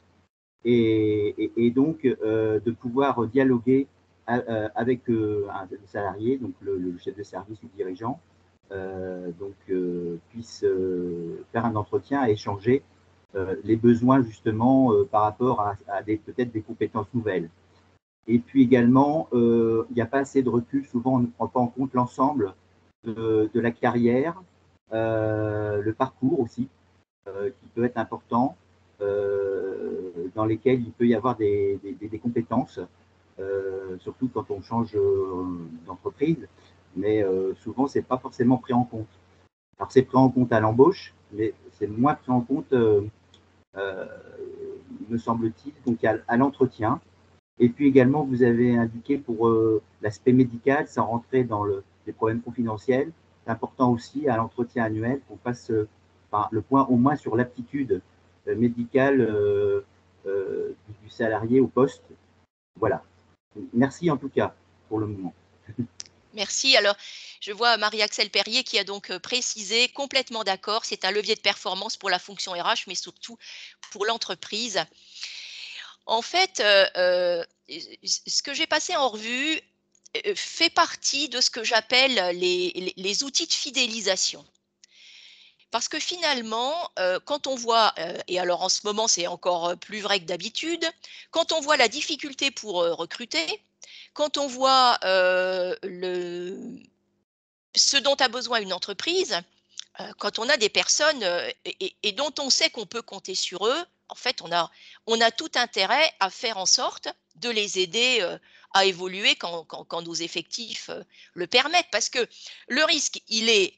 Et donc, de pouvoir dialoguer avec le salarié, donc le chef de service ou dirigeant, puisse faire un entretien et échanger les besoins justement par rapport à peut-être des compétences nouvelles. Et puis également, il n'y a pas assez de recul, souvent on ne prend pas en compte l'ensemble de la carrière, le parcours aussi, qui peut être important, dans lesquels il peut y avoir des compétences, surtout quand on change d'entreprise, mais souvent c'est pas forcément pris en compte. Alors c'est pris en compte à l'embauche, mais c'est moins pris en compte, me semble-t-il, donc à l'entretien. Et puis également, vous avez indiqué pour l'aspect médical, sans rentrer dans les problèmes confidentiels, c'est important aussi à l'entretien annuel qu'on fasse le point au moins sur l'aptitude médicale du salarié au poste. Voilà. Merci en tout cas pour le moment. Merci. Alors, je vois Marie-Axelle Perrier qui a donc précisé, complètement d'accord, c'est un levier de performance pour la fonction RH, mais surtout pour l'entreprise. En fait, ce que j'ai passé en revue fait partie de ce que j'appelle les outils de fidélisation. Parce que finalement, quand on voit, et alors en ce moment c'est encore plus vrai que d'habitude, quand on voit la difficulté pour recruter, quand on voit ce dont a besoin une entreprise, quand on a des personnes et dont on sait qu'on peut compter sur eux, en fait, on a tout intérêt à faire en sorte de les aider à évoluer quand nos effectifs le permettent. Parce que le risque, il est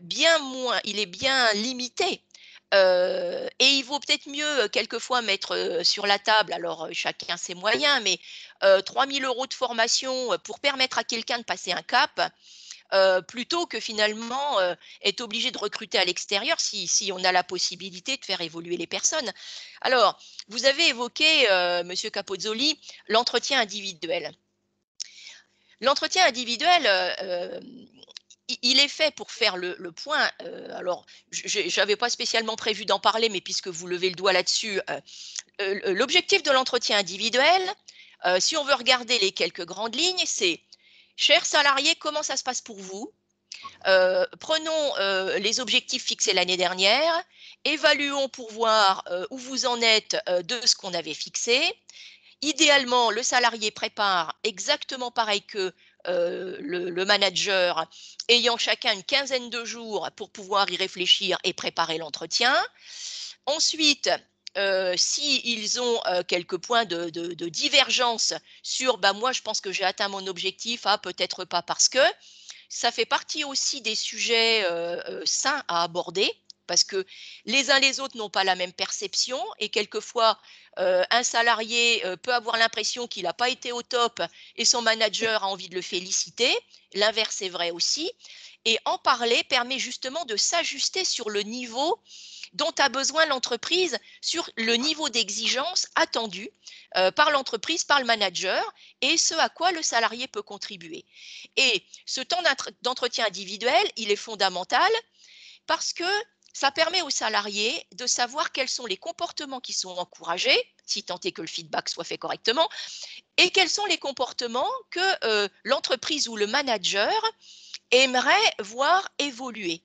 bien limité. Et il vaut peut-être mieux quelquefois mettre sur la table, alors chacun ses moyens, mais 3 000 € de formation pour permettre à quelqu'un de passer un cap, plutôt que finalement être obligé de recruter à l'extérieur si on a la possibilité de faire évoluer les personnes. Alors, vous avez évoqué, Monsieur Capozzoli, l'entretien individuel. L'entretien individuel, il est fait pour faire le point. Alors, je n'avais pas spécialement prévu d'en parler, mais puisque vous levez le doigt là-dessus, l'objectif de l'entretien individuel, si on veut regarder les quelques grandes lignes, c'est: chers salariés, comment ça se passe pour vous? Prenons les objectifs fixés l'année dernière, évaluons pour voir où vous en êtes de ce qu'on avait fixé. Idéalement, le salarié prépare exactement pareil que le manager, ayant chacun une quinzaine de jours pour pouvoir y réfléchir et préparer l'entretien. Ensuite, s'ils ont quelques points de divergence sur moi je pense que j'ai atteint mon objectif, peut-être pas parce que, ça fait partie aussi des sujets sains à aborder, parce que les uns les autres n'ont pas la même perception et quelquefois un salarié peut avoir l'impression qu'il n'a pas été au top et son manager a envie de le féliciter. L'inverse est vrai aussi. Et en parler permet justement de s'ajuster sur le niveau dont a besoin l'entreprise, sur le niveau d'exigence attendu par l'entreprise, par le manager, et ce à quoi le salarié peut contribuer. Et ce temps d'entretien individuel, il est fondamental parce que ça permet aux salariés de savoir quels sont les comportements qui sont encouragés, si tant est que le feedback soit fait correctement, et quels sont les comportements que l'entreprise ou le manager aimerait voir évoluer.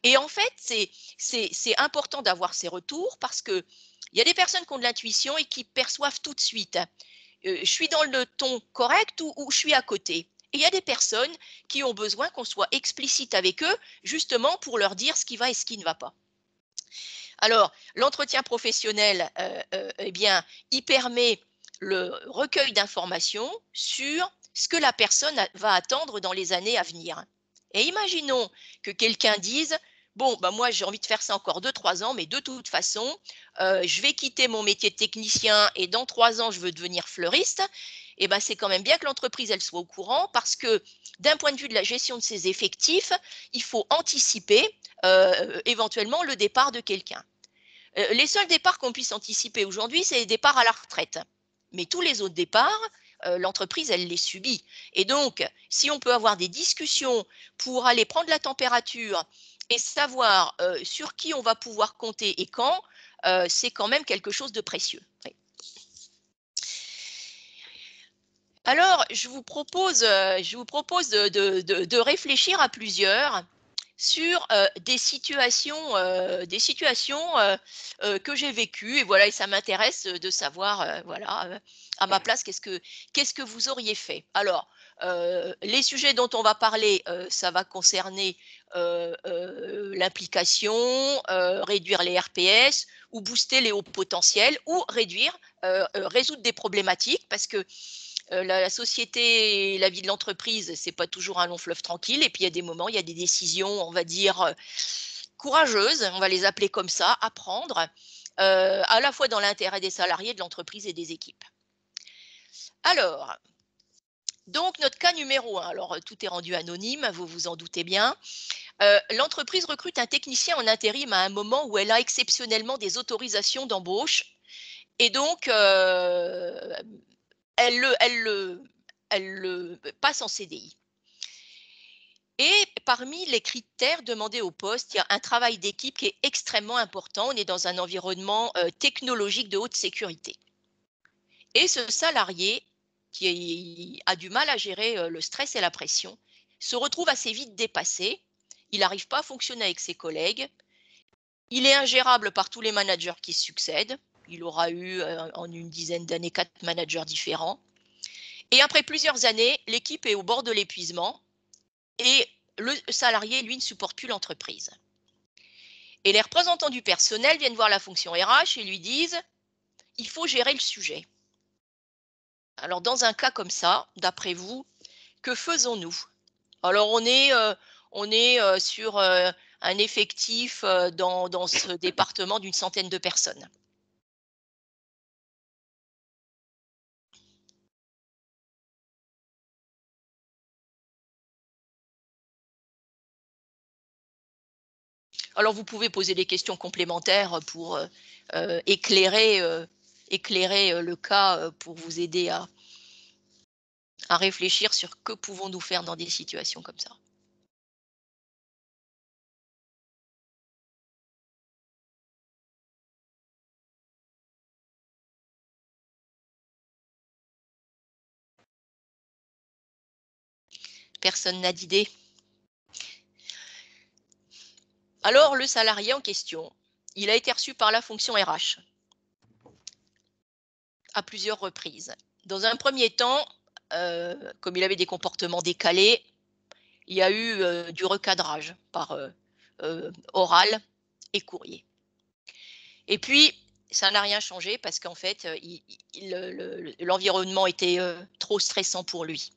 Et en fait, c'est important d'avoir ces retours parce qu'il y a des personnes qui ont de l'intuition et qui perçoivent tout de suite. Je suis dans le ton correct ou je suis à côté. Et il y a des personnes qui ont besoin qu'on soit explicite avec eux, justement pour leur dire ce qui va et ce qui ne va pas. Alors, l'entretien professionnel, eh bien, il permet le recueil d'informations sur ce que la personne va attendre dans les années à venir. Et imaginons que quelqu'un dise: bon, moi j'ai envie de faire ça encore 2-3 ans, mais de toute façon, je vais quitter mon métier de technicien et dans 3 ans, je veux devenir fleuriste. Et c'est quand même bien que l'entreprise elle soit au courant parce que d'un point de vue de la gestion de ses effectifs, il faut anticiper éventuellement le départ de quelqu'un. Les seuls départs qu'on puisse anticiper aujourd'hui, c'est les départs à la retraite. Mais tous les autres départs, l'entreprise, elle les subit. Et donc, si on peut avoir des discussions pour aller prendre la température et savoir sur qui on va pouvoir compter et quand, c'est quand même quelque chose de précieux. Oui. Alors, je vous propose de réfléchir à plusieurs sur des situations que j'ai vécues. Et voilà, et ça m'intéresse de savoir, voilà, à ma place, qu'est-ce que vous auriez fait? Alors, les sujets dont on va parler, ça va concerner l'implication, réduire les RPS ou booster les hauts potentiels ou résoudre des problématiques parce que la société et la vie de l'entreprise, c'est pas toujours un long fleuve tranquille. Et puis, il y a des moments, il y a des décisions, on va dire, courageuses, on va les appeler comme ça, à prendre, à la fois dans l'intérêt des salariés, de l'entreprise et des équipes. Alors, donc notre cas numéro 1, alors tout est rendu anonyme, vous vous en doutez bien. L'entreprise recrute un technicien en intérim à un moment où elle a exceptionnellement des autorisations d'embauche et donc elle le passe en CDI. Et parmi les critères demandés au poste, il y a un travail d'équipe qui est extrêmement important. On est dans un environnement technologique de haute sécurité. Et ce salarié qui a du mal à gérer le stress et la pression se retrouve assez vite dépassé. Il n'arrive pas à fonctionner avec ses collègues. Il est ingérable par tous les managers qui succèdent. Il aura eu en une dizaine d'années 4 managers différents. Et après plusieurs années, l'équipe est au bord de l'épuisement et le salarié, lui, ne supporte plus l'entreprise. Et les représentants du personnel viennent voir la fonction RH et lui disent « il faut gérer le sujet ». Alors, dans un cas comme ça, d'après vous, que faisons-nous? Alors, on est sur un effectif dans ce département d'une centaine de personnes. Alors, vous pouvez poser des questions complémentaires pour éclairer le cas pour vous aider à réfléchir sur que pouvons-nous faire dans des situations comme ça. Personne n'a d'idée? Alors, le salarié en question, il a été reçu par la fonction RH à plusieurs reprises. Dans un premier temps, comme il avait des comportements décalés, il y a eu du recadrage par oral et courrier. Et puis, ça n'a rien changé parce qu'en fait, l'environnement était trop stressant pour lui.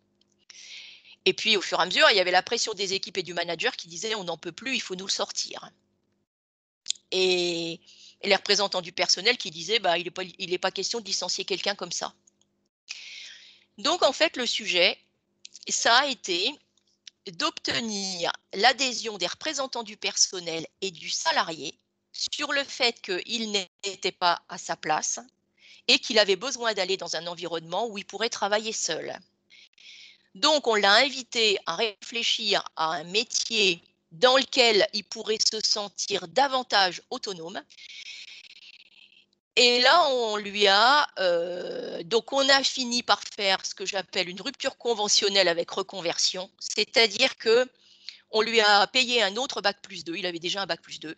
Et puis, au fur et à mesure, il y avait la pression des équipes et du manager qui disaient « on n'en peut plus, il faut nous le sortir ». Et les représentants du personnel qui disaient bah, « il n'est pas question de licencier quelqu'un comme ça ». Donc, en fait, le sujet, ça a été d'obtenir l'adhésion des représentants du personnel et du salarié sur le fait qu'il n'était pas à sa place et qu'il avait besoin d'aller dans un environnement où il pourrait travailler seul. Donc, on l'a invité à réfléchir à un métier dans lequel il pourrait se sentir davantage autonome. Et là, donc on a fini par faire ce que j'appelle une rupture conventionnelle avec reconversion, c'est-à-dire que on lui a payé un autre bac+2, il avait déjà un bac+2,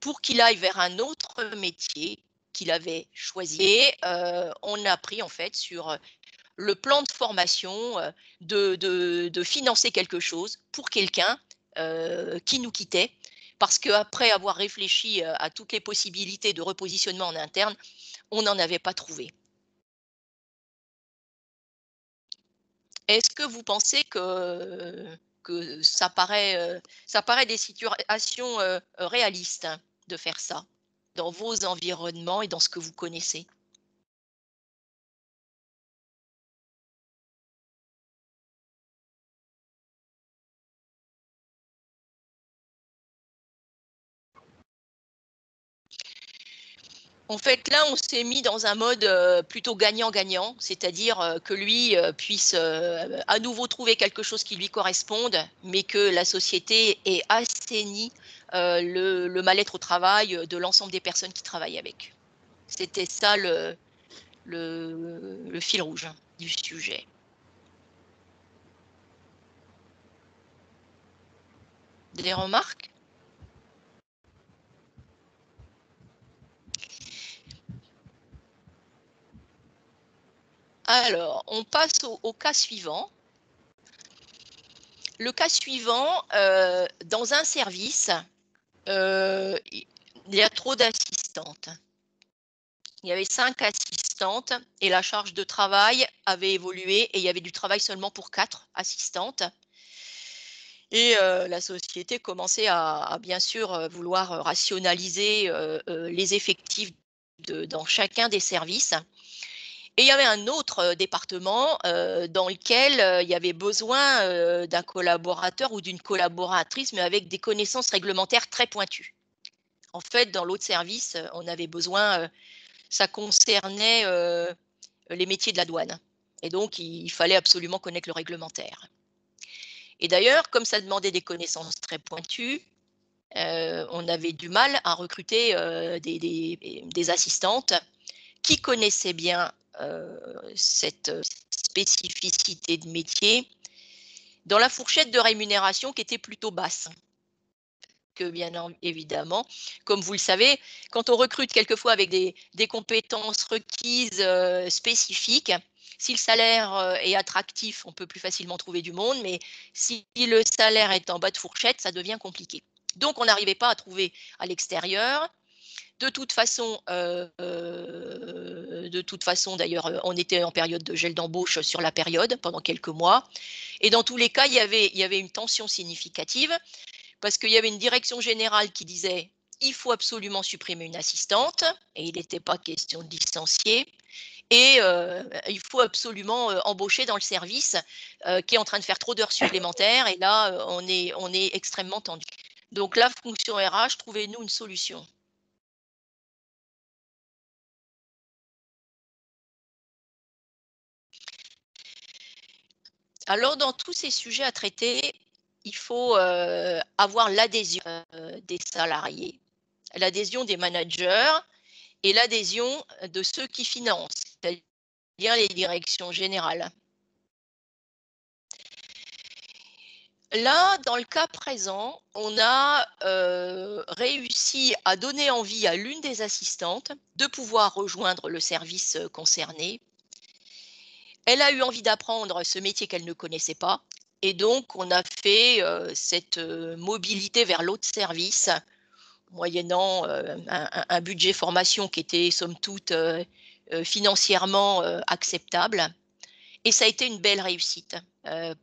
pour qu'il aille vers un autre métier qu'il avait choisi. Et on a pris en fait sur le plan de formation de financer quelque chose pour quelqu'un qui nous quittait, parce qu'après avoir réfléchi à toutes les possibilités de repositionnement en interne, on n'en avait pas trouvé. Est-ce que vous pensez que ça paraît des situations réalistes hein, de faire ça dans vos environnements et dans ce que vous connaissez? En fait, là, on s'est mis dans un mode plutôt gagnant-gagnant, c'est-à-dire que lui puisse à nouveau trouver quelque chose qui lui corresponde, mais que la société ait assaini le mal-être au travail de l'ensemble des personnes qui travaillent avec. C'était ça le fil rouge du sujet. Des remarques? Alors, on passe au cas suivant. Le cas suivant, dans un service, il y a trop d'assistantes. Il y avait 5 assistantes et la charge de travail avait évolué et il y avait du travail seulement pour 4 assistantes. Et la société commençait à bien sûr vouloir rationaliser les effectifs dans chacun des services. Et il y avait un autre département dans lequel il y avait besoin d'un collaborateur ou d'une collaboratrice, mais avec des connaissances réglementaires très pointues. En fait, dans l'autre service, on avait besoin, ça concernait les métiers de la douane. Et donc, il fallait absolument connaître le réglementaire. Et d'ailleurs, comme ça demandait des connaissances très pointues, on avait du mal à recruter des assistantes qui connaissaient bien cette spécificité de métier dans la fourchette de rémunération qui était plutôt basse. Que bien évidemment, comme vous le savez, quand on recrute quelquefois avec des compétences requises spécifiques, si le salaire est attractif, on peut plus facilement trouver du monde, mais si le salaire est en bas de fourchette, ça devient compliqué. Donc, on n'arrivait pas à trouver à l'extérieur. De toute façon, d'ailleurs, on était en période de gel d'embauche sur la période pendant quelques mois. Et dans tous les cas, il y avait une tension significative parce qu'il y avait une direction générale qui disait il faut absolument supprimer une assistante et il n'était pas question de licencier. Et il faut absolument embaucher dans le service qui est en train de faire trop d'heures supplémentaires. Et là, on est extrêmement tendu. Donc, la fonction RH, trouvez-nous une solution. Alors, dans tous ces sujets à traiter, il faut avoir l'adhésion des salariés, l'adhésion des managers et l'adhésion de ceux qui financent, c'est-à-dire les directions générales. Là, dans le cas présent, on a réussi à donner envie à l'une des assistantes de pouvoir rejoindre le service concerné. Elle a eu envie d'apprendre ce métier qu'elle ne connaissait pas. Et donc, on a fait cette mobilité vers l'autre service, moyennant un budget formation qui était, somme toute, financièrement acceptable. Et ça a été une belle réussite,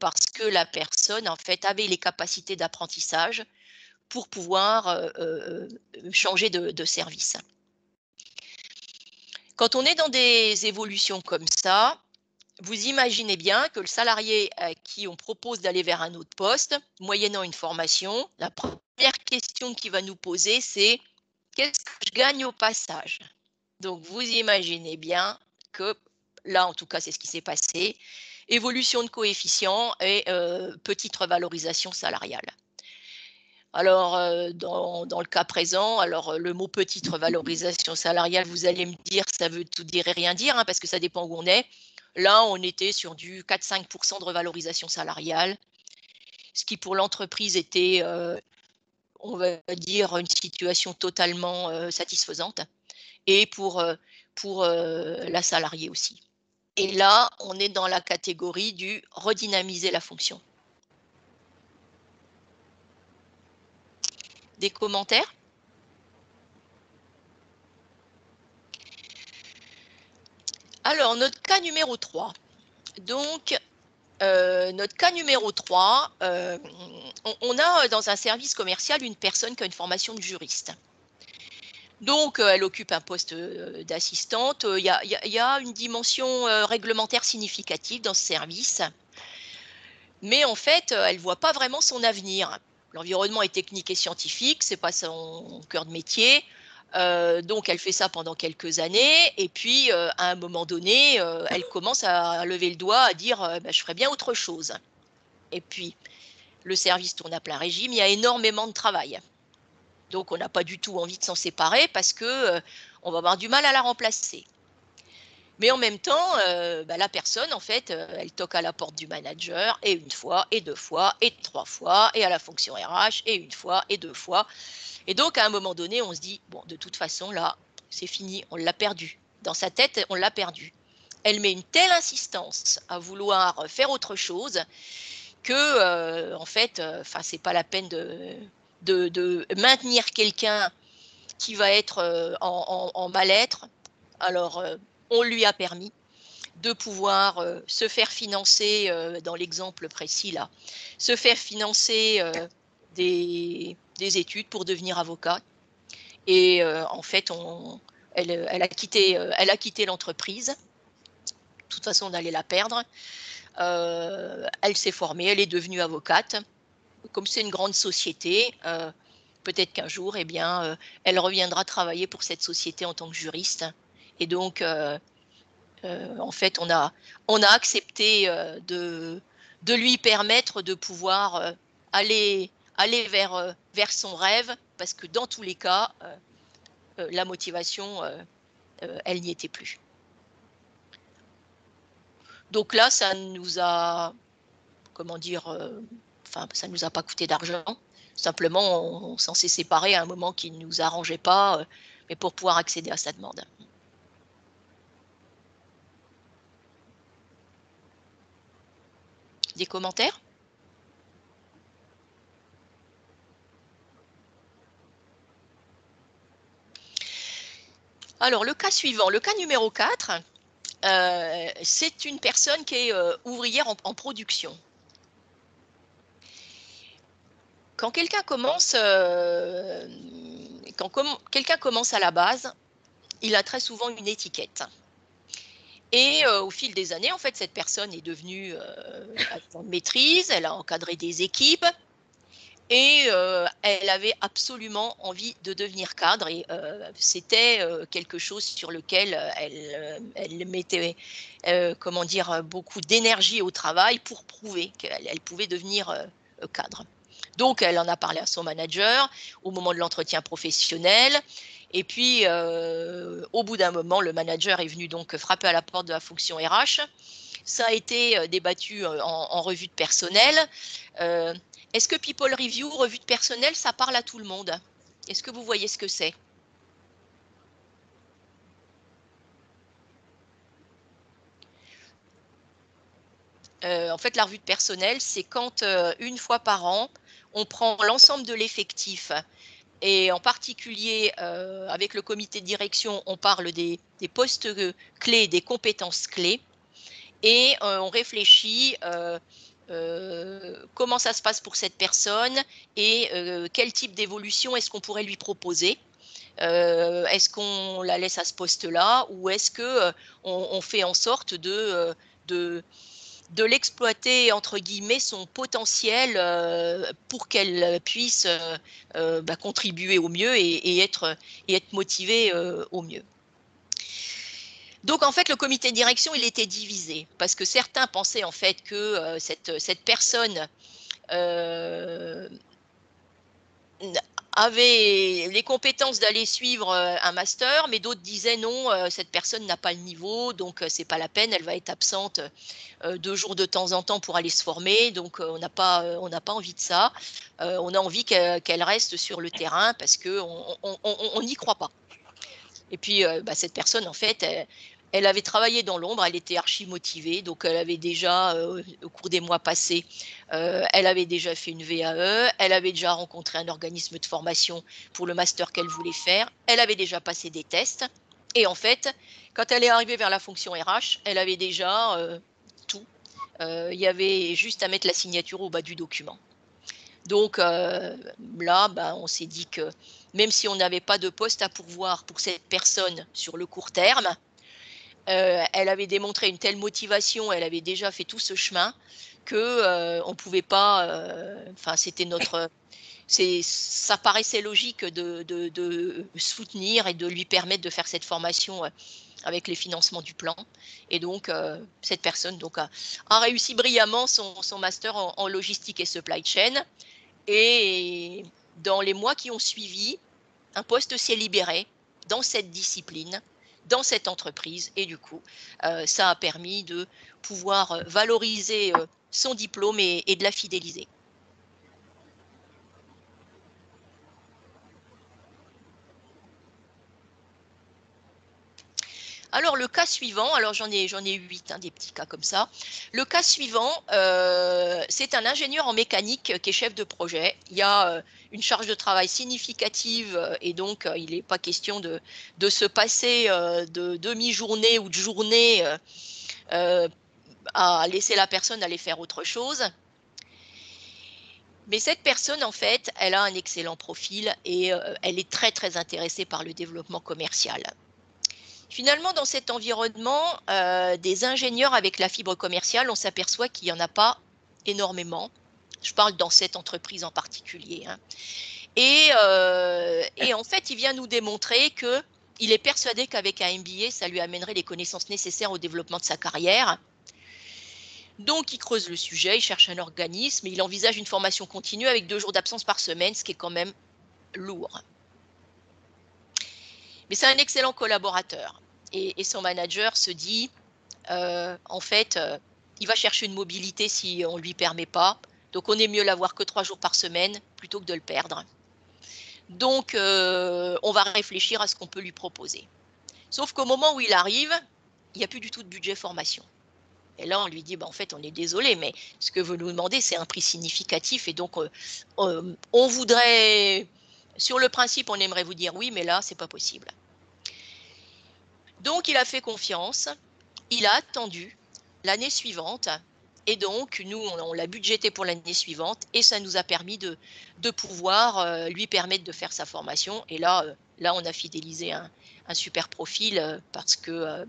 parce que la personne, en fait, avait les capacités d'apprentissage pour pouvoir changer de service. Quand on est dans des évolutions comme ça, vous imaginez bien que le salarié à qui on propose d'aller vers un autre poste, moyennant une formation, la première question qu'il va nous poser, c'est « qu'est-ce que je gagne au passage ?» Donc, vous imaginez bien que, là, en tout cas, c'est ce qui s'est passé, évolution de coefficient et petite revalorisation salariale. Alors, dans le cas présent, alors le mot petite revalorisation salariale, vous allez me dire, ça veut tout dire et rien dire, hein, parce que ça dépend où on est. Là, on était sur du 4-5% de revalorisation salariale, ce qui pour l'entreprise était, on va dire, une situation totalement satisfaisante, et pour la salariée aussi. Et là, on est dans la catégorie du redynamiser la fonction. Des commentaires? Alors, notre cas numéro 3. Donc, notre cas numéro 3, on a dans un service commercial une personne qui a une formation de juriste. Donc, elle occupe un poste d'assistante. Il y a une dimension réglementaire significative dans ce service. Mais en fait, elle ne voit pas vraiment son avenir. L'environnement est technique et scientifique, ce n'est pas son cœur de métier. Donc, elle fait ça pendant quelques années. Et puis, à un moment donné, elle commence à lever le doigt, à dire bah, « je ferais bien autre chose ». Et puis, le service tourne à plein régime, il y a énormément de travail. Donc, on n'a pas du tout envie de s'en séparer parce qu'on va avoir du mal à la remplacer. Mais en même temps, la personne, en fait, elle toque à la porte du manager et 1 fois et 2 fois et 3 fois et à la fonction RH et 1 fois et 2 fois. Et donc à un moment donné, on se dit: «Bon, de toute façon là, c'est fini, on l'a perdu». Dans sa tête, on l'a perdu. Elle met une telle insistance à vouloir faire autre chose que, en fait, enfin, c'est pas la peine de maintenir quelqu'un qui va être, en mal-être. Alors, on lui a permis de pouvoir, se faire financer, dans l'exemple précis là, se faire financer, des études pour devenir avocate et en fait elle a quitté l'entreprise. De toute façon, on allait la perdre. Elle s'est formée, elle est devenue avocate. Comme c'est une grande société, peut-être qu'un jour, eh bien, elle reviendra travailler pour cette société en tant que juriste et donc en fait, on a accepté, de lui permettre de pouvoir, aller vers son rêve parce que dans tous les cas, la motivation, elle n'y était plus. Donc là, ça nous a, comment dire, enfin, ça nous a pas coûté d'argent. Simplement, on s'en s'est séparés à un moment qui ne nous arrangeait pas, mais pour pouvoir accéder à sa demande. Des commentaires? Alors le cas suivant, le cas numéro 4, c'est une personne qui est, ouvrière en production. Quand quelqu'un commence, quelqu'un commence à la base, il a très souvent une étiquette et au fil des années, en fait, cette personne est devenue, assistante de maîtrise, elle a encadré des équipes et elle avait absolument envie de devenir cadre et c'était, quelque chose sur lequel, elle mettait, comment dire? Beaucoup d'énergie au travail pour prouver qu'elle pouvait devenir, cadre. Donc elle en a parlé à son manager au moment de l'entretien professionnel et puis, au bout d'un moment, le manager est venu donc frapper à la porte de la fonction RH. Ça a été, débattu, en revue de personnel. Heu, Est-ce que People Review, revue de personnel, ça parle à tout le monde? Est-ce que vous voyez ce que c'est? En fait, la revue de personnel, c'est quand, 1 fois par an, on prend l'ensemble de l'effectif et en particulier, avec le comité de direction, on parle des postes, clés, des compétences clés et on réfléchit, comment ça se passe pour cette personne et quel type d'évolution est-ce qu'on pourrait lui proposer? Est-ce qu'on la laisse à ce poste-là ou est-ce que, on fait en sorte de de l'exploiter entre guillemets «son potentiel», pour qu'elle, puisse, contribuer au mieux et être motivée, au mieux. Donc en fait, le comité de direction, il était divisé parce que certains pensaient en fait que, cette personne, heu, n avait les compétences d'aller suivre, un master, mais d'autres disaient: «Non, cette personne n'a pas le niveau, donc c'est pas la peine, elle va être absente, 2 jours de temps en temps pour aller se former, donc on n'a pas envie de ça. On a envie qu'elle reste sur le terrain parce qu'on n'y croit pas». Et puis, cette personne, en fait, elle avait travaillé dans l'ombre, elle était archi motivée, donc elle avait déjà, au cours des mois passés, elle avait déjà fait une VAE, elle avait déjà rencontré un organisme de formation pour le master qu'elle voulait faire, elle avait déjà passé des tests et en fait, quand elle est arrivée vers la fonction RH, elle avait déjà, tout. Il y avait juste à mettre la signature au bas du document. Donc là, on s'est dit que même si on n'avait pas de poste à pourvoir pour cette personne sur le court terme, elle avait démontré une telle motivation, elle avait déjà fait tout ce chemin que, on pouvait pas, enfin c'était notre ça paraissait logique de soutenir et de lui permettre de faire cette formation, avec les financements du plan et donc cette personne donc a réussi brillamment son master en logistique et supply chain et dans les mois qui ont suivi, un poste s'est libéré dans cette discipline dans cette entreprise et du coup, ça a permis de pouvoir valoriser son diplôme et de la fidéliser. Alors le cas suivant, alors j'en ai 8, hein, des petits cas comme ça. Le cas suivant, c'est un ingénieur en mécanique qui est chef de projet. Il y a une charge de travail significative et donc il n'est pas question de se passer de demi-journée ou de journée à laisser la personne aller faire autre chose. Mais cette personne, en fait, elle a un excellent profil et elle est très, très intéressée par le développement commercial. Finalement, dans cet environnement, des ingénieurs avec la fibre commerciale, on s'aperçoit qu'il n'y en a pas énormément. Je parle dans cette entreprise en particulier, hein. Et en fait, il vient nous démontrer qu'il est persuadé qu'avec un MBA, ça lui amènerait les connaissances nécessaires au développement de sa carrière. Donc, il creuse le sujet, il cherche un organisme et il envisage une formation continue avec 2 jours d'absence par semaine, ce qui est quand même lourd. Mais c'est un excellent collaborateur et son manager se dit, en fait, il va chercher une mobilité si on ne lui permet pas. Donc, on est mieux l'avoir que 3 jours par semaine plutôt que de le perdre. Donc, on va réfléchir à ce qu'on peut lui proposer. Sauf qu'au moment où il arrive, il n'y a plus du tout de budget formation. Et là, on lui dit, en fait, on est désolé, mais ce que vous nous demandez, c'est un prix significatif. Et donc, on voudrait, sur le principe, on aimerait vous dire oui, mais là, ce n'est pas possible. Donc, il a fait confiance. Il a attendu l'année suivante. Et donc, nous, on l'a budgété pour l'année suivante. Et ça nous a permis de pouvoir lui permettre de faire sa formation. Et là, on a fidélisé un super profil parce que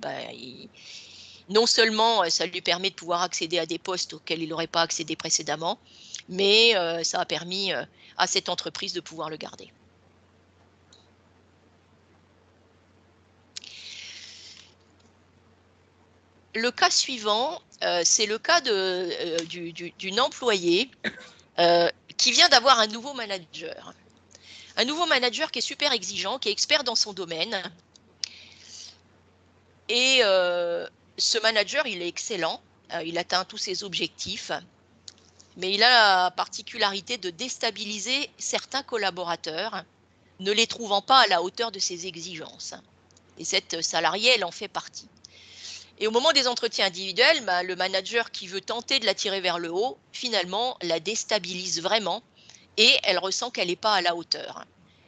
non seulement ça lui permet de pouvoir accéder à des postes auxquels il n'aurait pas accédé précédemment, mais ça a permis à cette entreprise de pouvoir le garder. Le cas suivant, c'est le cas d'une employée qui vient d'avoir un nouveau manager. Un nouveau manager qui est super exigeant, qui est expert dans son domaine. Et ce manager, il est excellent, il atteint tous ses objectifs, mais il a la particularité de déstabiliser certains collaborateurs, ne les trouvant pas à la hauteur de ses exigences. Et cette salariée, elle en fait partie. Et au moment des entretiens individuels, le manager qui veut tenter de la tirer vers le haut, finalement, la déstabilise vraiment et elle ressent qu'elle n'est pas à la hauteur.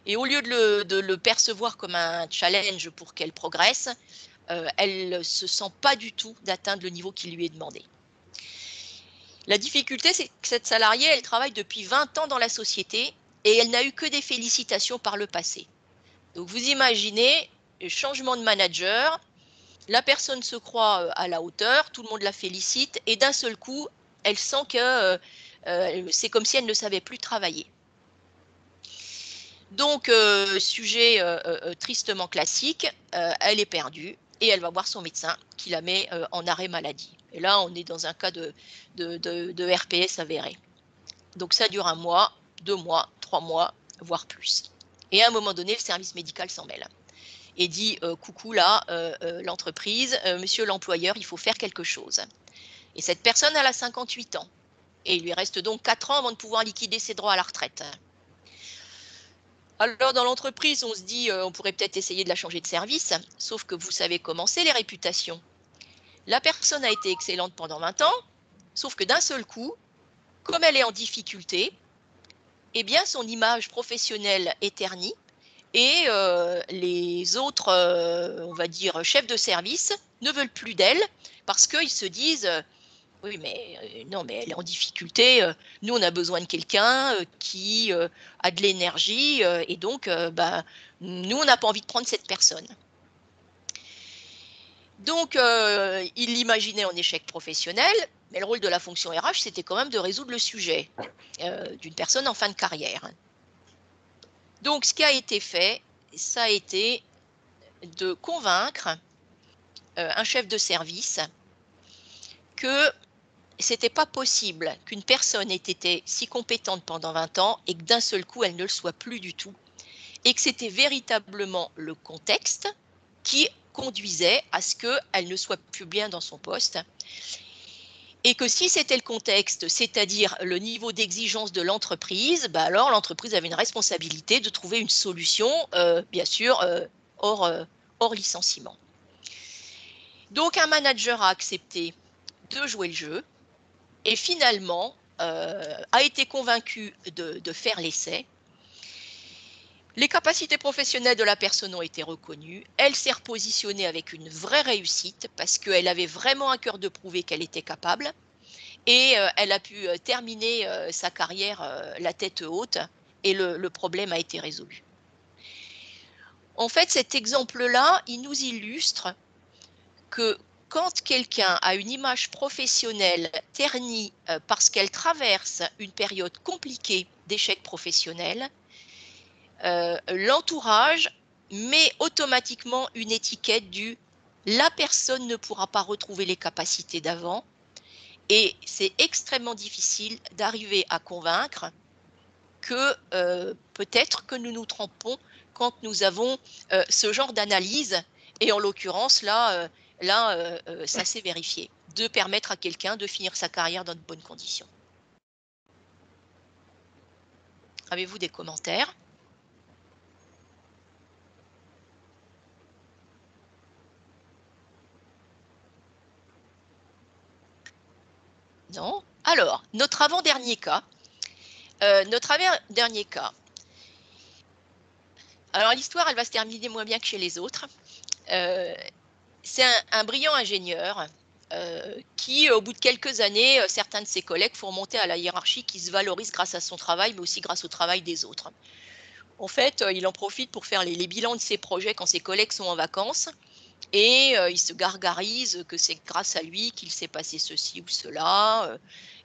Et au lieu de le percevoir comme un challenge pour qu'elle progresse, elle ne se sent pas du tout d'atteindre le niveau qui lui est demandé. La difficulté, c'est que cette salariée, elle travaille depuis 20 ans dans la société et elle n'a eu que des félicitations par le passé. Donc vous imaginez, changement de manager, la personne se croit à la hauteur, tout le monde la félicite et d'un seul coup, elle sent que c'est comme si elle ne savait plus travailler. Donc, sujet tristement classique, elle est perdue et elle va voir son médecin qui la met en arrêt maladie. Et là, on est dans un cas de RPS avéré. Donc, ça dure 1 mois, 2 mois, 3 mois, voire plus. Et à un moment donné, le service médical s'en mêle et dit coucou là, l'entreprise, monsieur l'employeur, il faut faire quelque chose. Et cette personne, elle a 58 ans. Et il lui reste donc 4 ans avant de pouvoir liquider ses droits à la retraite. Alors, dans l'entreprise, on se dit, on pourrait peut-être essayer de la changer de service, sauf que vous savez comment c'est les réputations. La personne a été excellente pendant 20 ans, sauf que d'un seul coup, comme elle est en difficulté, eh bien, son image professionnelle est ternie et les autres, on va dire, chefs de service ne veulent plus d'elle parce qu'ils se disent oui, mais non, mais elle est en difficulté. Nous, on a besoin de quelqu'un qui a de l'énergie et donc, nous, on n'a pas envie de prendre cette personne. Donc, il l'imaginait en échec professionnel, mais le rôle de la fonction RH, c'était quand même de résoudre le sujet d'une personne en fin de carrière. Donc, ce qui a été fait, ça a été de convaincre un chef de service que c'était pas possible qu'une personne ait été si compétente pendant 20 ans et que d'un seul coup, elle ne le soit plus du tout. Et que c'était véritablement le contexte qui conduisait à ce qu'elle ne soit plus bien dans son poste. Et que si c'était le contexte, c'est-à-dire le niveau d'exigence de l'entreprise, bah alors l'entreprise avait une responsabilité de trouver une solution, bien sûr, hors licenciement. Donc un manager a accepté de jouer le jeu et finalement a été convaincu de faire l'essai. Les capacités professionnelles de la personne ont été reconnues. Elle s'est repositionnée avec une vraie réussite parce qu'elle avait vraiment à cœur de prouver qu'elle était capable. Et elle a pu terminer sa carrière la tête haute et le problème a été résolu. En fait, cet exemple-là, il nous illustre que quand quelqu'un a une image professionnelle ternie parce qu'elle traverse une période compliquée d'échec professionnel, l'entourage met automatiquement une étiquette du « la personne ne pourra pas retrouver les capacités d'avant ». Et c'est extrêmement difficile d'arriver à convaincre que peut-être que nous nous trompons quand nous avons ce genre d'analyse. Et en l'occurrence, là, ça s'est vérifié, de permettre à quelqu'un de finir sa carrière dans de bonnes conditions. Avez-vous des commentaires ? Non ? Alors, notre avant-dernier cas. Alors, l'histoire, elle va se terminer moins bien que chez les autres. C'est un brillant ingénieur qui, au bout de quelques années, certains de ses collègues font remonter à la hiérarchie qui se valorise grâce à son travail, mais aussi grâce au travail des autres. En fait, il en profite pour faire les bilans de ses projets quand ses collègues sont en vacances. Et il se gargarise que c'est grâce à lui qu'il s'est passé ceci ou cela.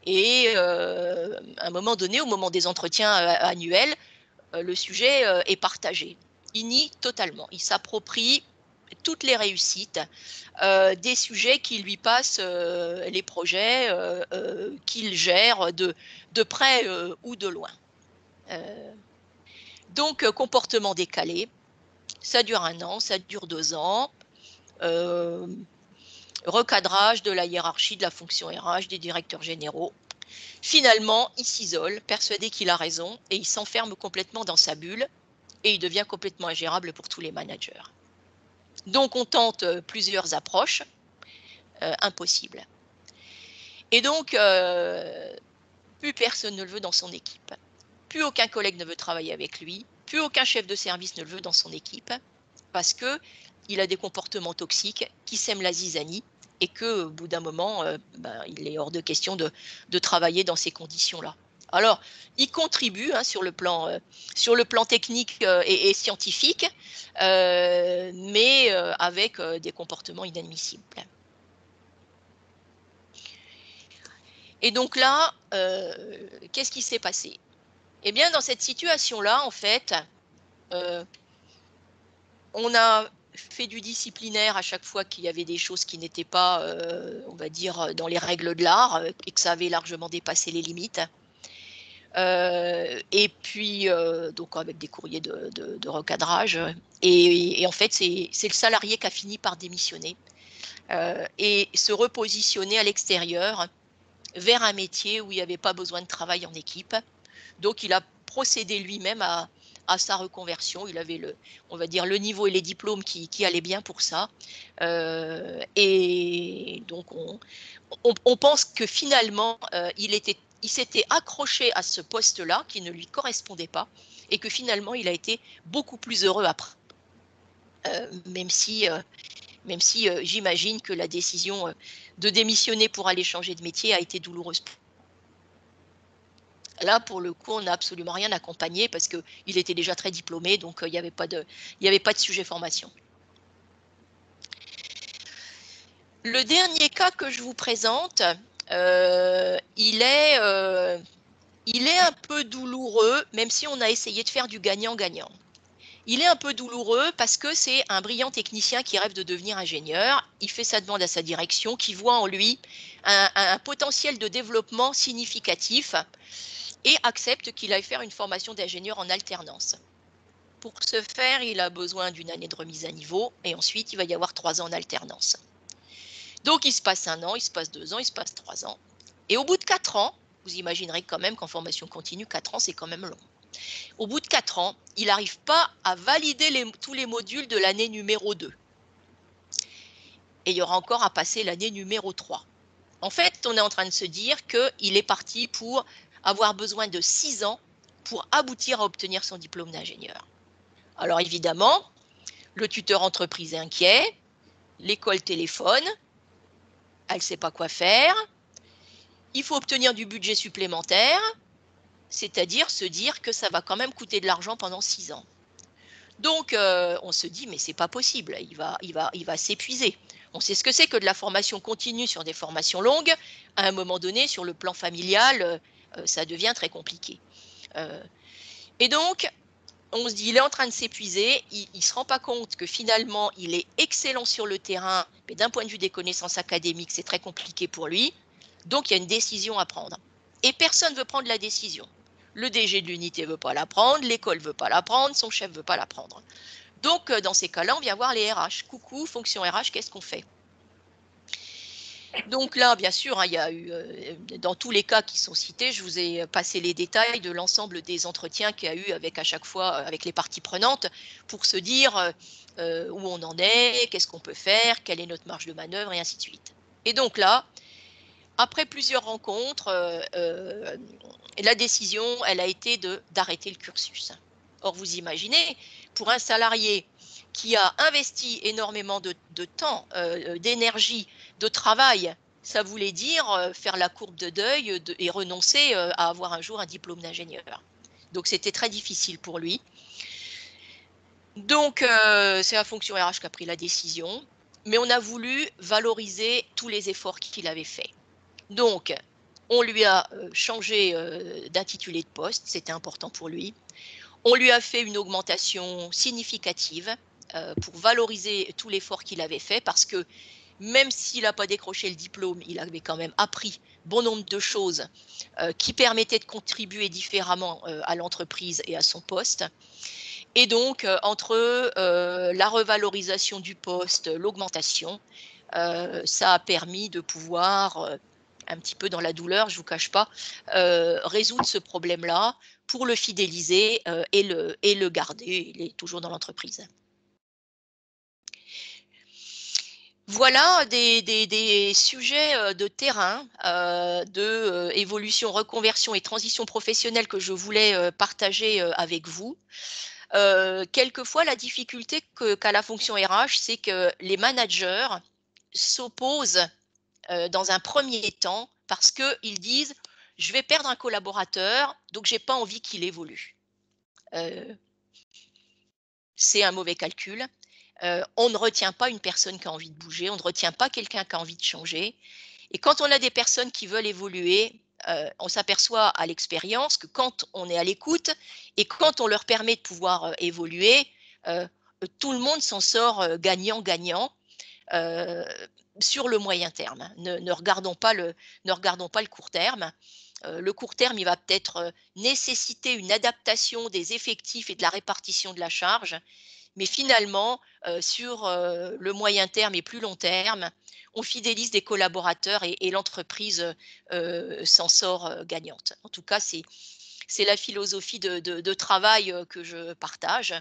Et à un moment donné, au moment des entretiens annuels, le sujet est partagé. Il nie totalement. Il s'approprie toutes les réussites des sujets qui lui passent les projets qu'il gère de près ou de loin. Donc, comportement décalé. Ça dure 1 an, ça dure 2 ans. Recadrage de la hiérarchie, de la fonction RH, des directeurs généraux. Finalement, il s'isole, persuadé qu'il a raison, et il s'enferme complètement dans sa bulle, et il devient complètement ingérable pour tous les managers. Donc, on tente plusieurs approches, impossibles. Et donc, plus personne ne le veut dans son équipe. Plus aucun collègue ne veut travailler avec lui, plus aucun chef de service ne le veut dans son équipe, parce qu'il a des comportements toxiques qui sèment la zizanie, et qu'au bout d'un moment, il est hors de question de travailler dans ces conditions-là. Alors, il contribue sur le plan technique et scientifique, mais avec des comportements inadmissibles. Et donc là, qu'est-ce qui s'est passé ? Eh bien, dans cette situation-là, en fait, on a fait du disciplinaire à chaque fois qu'il y avait des choses qui n'étaient pas, on va dire, dans les règles de l'art et que ça avait largement dépassé les limites. Et puis, donc avec des courriers de recadrage. Et en fait, c'est le salarié qui a fini par démissionner et se repositionner à l'extérieur vers un métier où il n'y avait pas besoin de travail en équipe. Donc, il a procédé lui-même à sa reconversion. Il avait on va dire, le niveau et les diplômes qui allaient bien pour ça. Et donc, on pense que finalement, il s'était accroché à ce poste-là qui ne lui correspondait pas et que finalement, il a été beaucoup plus heureux après. Même si j'imagine que la décision de démissionner pour aller changer de métier a été douloureuse. Là, pour le coup, on n'a absolument rien accompagné parce qu'il était déjà très diplômé, donc il n'y avait pas de sujet formation. Le dernier cas que je vous présente, il est un peu douloureux, même si on a essayé de faire du gagnant-gagnant. Il est un peu douloureux parce que c'est un brillant technicien qui rêve de devenir ingénieur. Il fait sa demande à sa direction qui voit en lui un potentiel de développement significatif et accepte qu'il aille faire une formation d'ingénieur en alternance. pour ce faire, il a besoin d'une année de remise à niveau et ensuite, il va y avoir 3 ans en alternance. Donc, il se passe 1 an, il se passe 2 ans, il se passe 3 ans. Et au bout de 4 ans, vous imaginerez quand même qu'en formation continue, 4 ans, c'est quand même long. Au bout de 4 ans, il n'arrive pas à valider tous les modules de l'année numéro 2. Et il y aura encore à passer l'année numéro 3. En fait, on est en train de se dire qu'il est parti pour avoir besoin de 6 ans pour aboutir à obtenir son diplôme d'ingénieur. Alors évidemment, le tuteur entreprise est inquiet, l'école téléphone, elle ne sait pas quoi faire, il faut obtenir du budget supplémentaire, c'est-à-dire se dire que ça va quand même coûter de l'argent pendant 6 ans. Donc, on se dit, mais c'est pas possible, il va s'épuiser. On sait ce que c'est que de la formation continue sur des formations longues. À un moment donné, sur le plan familial, ça devient très compliqué. Et donc, on se dit, il est en train de s'épuiser, il ne se rend pas compte que finalement, il est excellent sur le terrain, mais d'un point de vue des connaissances académiques, c'est très compliqué pour lui. Donc, il y a une décision à prendre. Et personne ne veut prendre la décision. Le DG de l'unité ne veut pas la prendre, l'école ne veut pas la prendre, son chef ne veut pas la prendre. Donc, dans ces cas-là, on vient voir les RH. Coucou, fonction RH, qu'est-ce qu'on fait? Donc là, bien sûr, hein, il y a eu, dans tous les cas qui sont cités, je vous ai passé les détails de l'ensemble des entretiens qu'il y a eu avec à chaque fois avec les parties prenantes pour se dire où on en est, qu'est-ce qu'on peut faire, quelle est notre marge de manœuvre et ainsi de suite. Et donc là, après plusieurs rencontres, la décision, elle a été d'arrêter le cursus. Or, vous imaginez, pour un salarié qui a investi énormément de temps, d'énergie, de travail, ça voulait dire faire la courbe de deuil et renoncer à avoir un jour un diplôme d'ingénieur. Donc, c'était très difficile pour lui. Donc, c'est la fonction RH qui a pris la décision, mais on a voulu valoriser tous les efforts qu'il avait faits. Donc, on lui a changé d'intitulé de poste, c'était important pour lui. On lui a fait une augmentation significative pour valoriser tout l'effort qu'il avait fait parce que même s'il n'a pas décroché le diplôme, il avait quand même appris bon nombre de choses qui permettaient de contribuer différemment à l'entreprise et à son poste. Et donc, entre la revalorisation du poste, l'augmentation, ça a permis de pouvoir, un petit peu dans la douleur, je ne vous cache pas, résoudre ce problème-là pour le fidéliser et le garder. Il est toujours dans l'entreprise. Voilà des sujets de terrain, évolution, reconversion et transition professionnelle que je voulais partager avec vous. Quelquefois, la difficulté qu'a la fonction RH, c'est que les managers s'opposent dans un premier temps parce qu'ils disent « je vais perdre un collaborateur, donc je n'ai pas envie qu'il évolue ». C'est un mauvais calcul. On ne retient pas une personne qui a envie de bouger, on ne retient pas quelqu'un qui a envie de changer. Et quand on a des personnes qui veulent évoluer, on s'aperçoit à l'expérience que quand on est à l'écoute et quand on leur permet de pouvoir évoluer, tout le monde s'en sort gagnant-gagnant sur le moyen terme. Ne regardons pas le court terme. Le court terme, il va peut-être nécessiter une adaptation des effectifs et de la répartition de la charge, mais finalement, sur le moyen terme et plus long terme, on fidélise des collaborateurs et l'entreprise s'en sort gagnante. En tout cas, c'est la philosophie de travail que je partage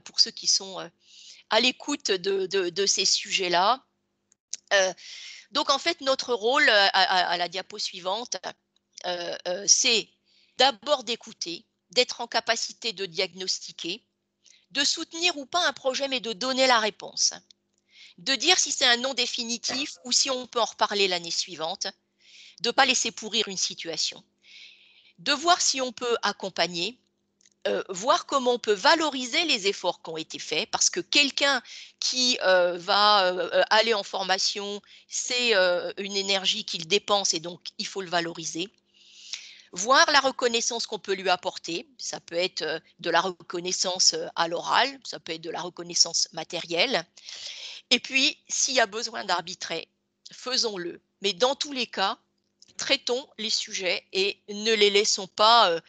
pour ceux qui sont à l'écoute de ces sujets-là. Donc, en fait, notre rôle à la diapo suivante, c'est d'abord d'écouter, d'être en capacité de diagnostiquer, de soutenir ou pas un projet, mais de donner la réponse, de dire si c'est un non définitif ou si on peut en reparler l'année suivante, de ne pas laisser pourrir une situation, de voir si on peut accompagner, voir comment on peut valoriser les efforts qui ont été faits, parce que quelqu'un qui va aller en formation, c'est une énergie qu'il dépense et donc il faut le valoriser. Voir la reconnaissance qu'on peut lui apporter, ça peut être de la reconnaissance à l'oral, ça peut être de la reconnaissance matérielle. Et puis, s'il y a besoin d'arbitrer, faisons-le. Mais dans tous les cas, traitons les sujets et ne les laissons pas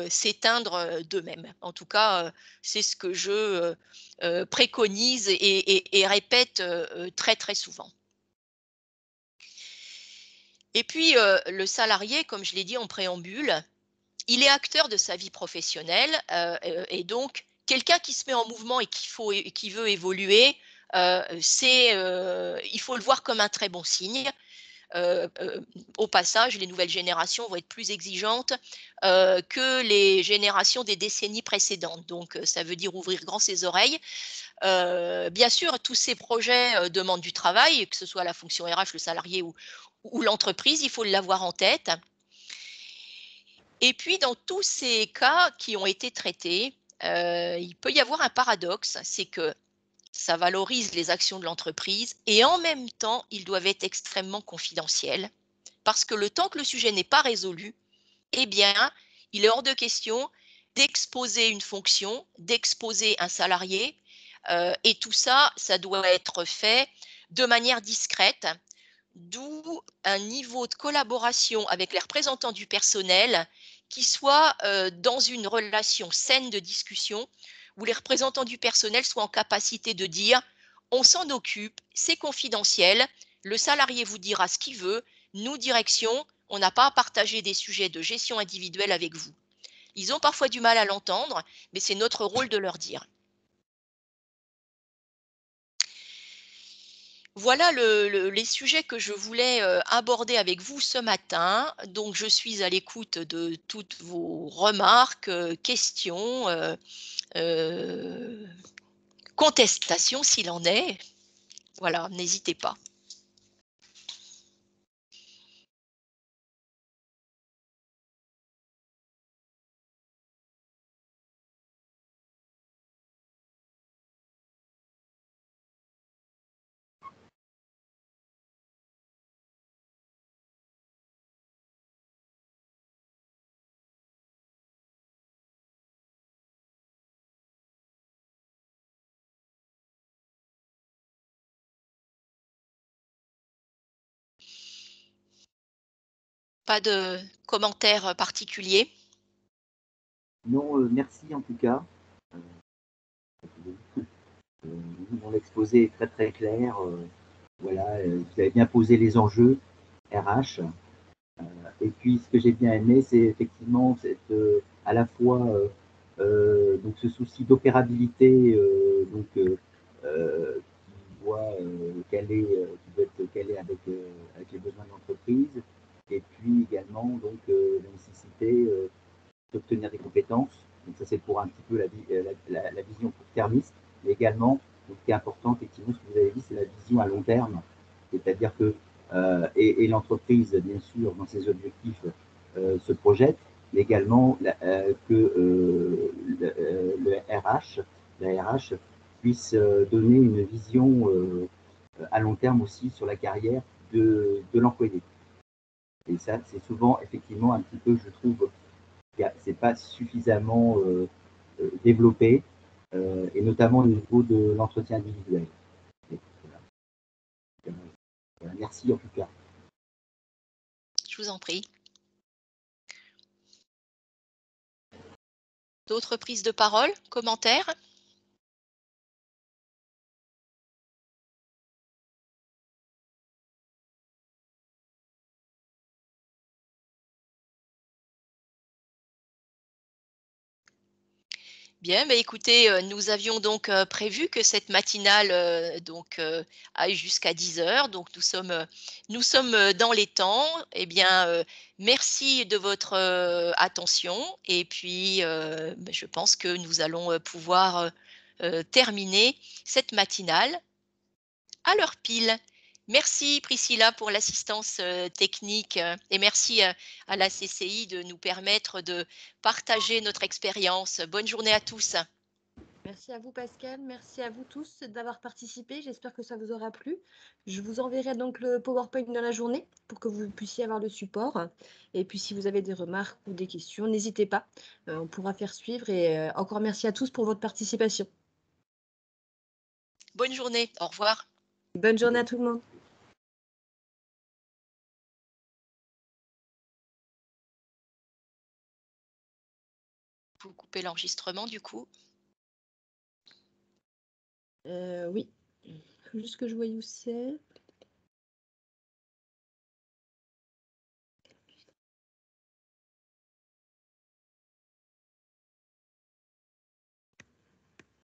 s'éteindre d'eux-mêmes. En tout cas, c'est ce que je préconise et répète très très souvent. Et puis, le salarié, comme je l'ai dit en préambule, il est acteur de sa vie professionnelle et donc quelqu'un qui se met en mouvement et qui veut évoluer, il faut le voir comme un très bon signe. Au passage, les nouvelles générations vont être plus exigeantes que les générations des décennies précédentes. Donc, ça veut dire ouvrir grand ses oreilles. Bien sûr, tous ces projets demandent du travail, que ce soit la fonction RH, le salarié ou l'entreprise, il faut l'avoir en tête. Et puis, dans tous ces cas qui ont été traités, il peut y avoir un paradoxe, c'est que ça valorise les actions de l'entreprise et en même temps, ils doivent être extrêmement confidentiels parce que le temps que le sujet n'est pas résolu, eh bien, il est hors de question d'exposer une fonction, d'exposer un salarié et tout ça, ça doit être fait de manière discrète, d'où un niveau de collaboration avec les représentants du personnel qui soit dans une relation saine de discussion où les représentants du personnel soient en capacité de dire on s'en occupe, c'est confidentiel, le salarié vous dira ce qu'il veut, nous, direction, on n'a pas à partager des sujets de gestion individuelle avec vous. Ils ont parfois du mal à l'entendre, mais c'est notre rôle de leur dire. Voilà les sujets que je voulais aborder avec vous ce matin. Donc, je suis à l'écoute de toutes vos remarques, questions, contestations s'il en est. Voilà, n'hésitez pas. Pas de commentaires particuliers? Non, merci en tout cas. Mon exposé est très très clair. Voilà, vous avez bien posé les enjeux RH. Et puis, ce que j'ai bien aimé, c'est effectivement à la fois donc ce souci d'opérabilité qui qui doit être calé avec les besoins de l'entreprise, et puis également la nécessité d'obtenir des compétences. Donc ça, c'est pour un petit peu la vision court-termiste, mais également, donc, ce qui est important, effectivement, ce que vous avez dit, c'est la vision à long terme, c'est-à-dire que et l'entreprise, bien sûr, dans ses objectifs, se projette, mais également le RH, la RH puisse donner une vision à long terme aussi sur la carrière de l'employé. Et ça, c'est souvent, effectivement, un petit peu, je trouve, c'est pas suffisamment développé, et notamment au niveau de l'entretien individuel. Voilà. Merci en tout cas. Je vous en prie. D'autres prises de parole, commentaires? Bien, mais écoutez, nous avions donc prévu que cette matinale aille jusqu'à 10 heures. Donc nous sommes dans les temps. Eh bien, merci de votre attention. Et puis, je pense que nous allons pouvoir terminer cette matinale à l'heure pile. Merci Priscilla pour l'assistance technique et merci à la CCI de nous permettre de partager notre expérience. Bonne journée à tous. Merci à vous Pascal, merci à vous tous d'avoir participé. J'espère que ça vous aura plu. Je vous enverrai donc le PowerPoint dans la journée pour que vous puissiez avoir le support. Et puis si vous avez des remarques ou des questions, n'hésitez pas. On pourra faire suivre et encore merci à tous pour votre participation. Bonne journée, au revoir. Bonne journée à tout le monde. faut couper l'enregistrement du coup. Oui. Faut juste que je vois où c'est.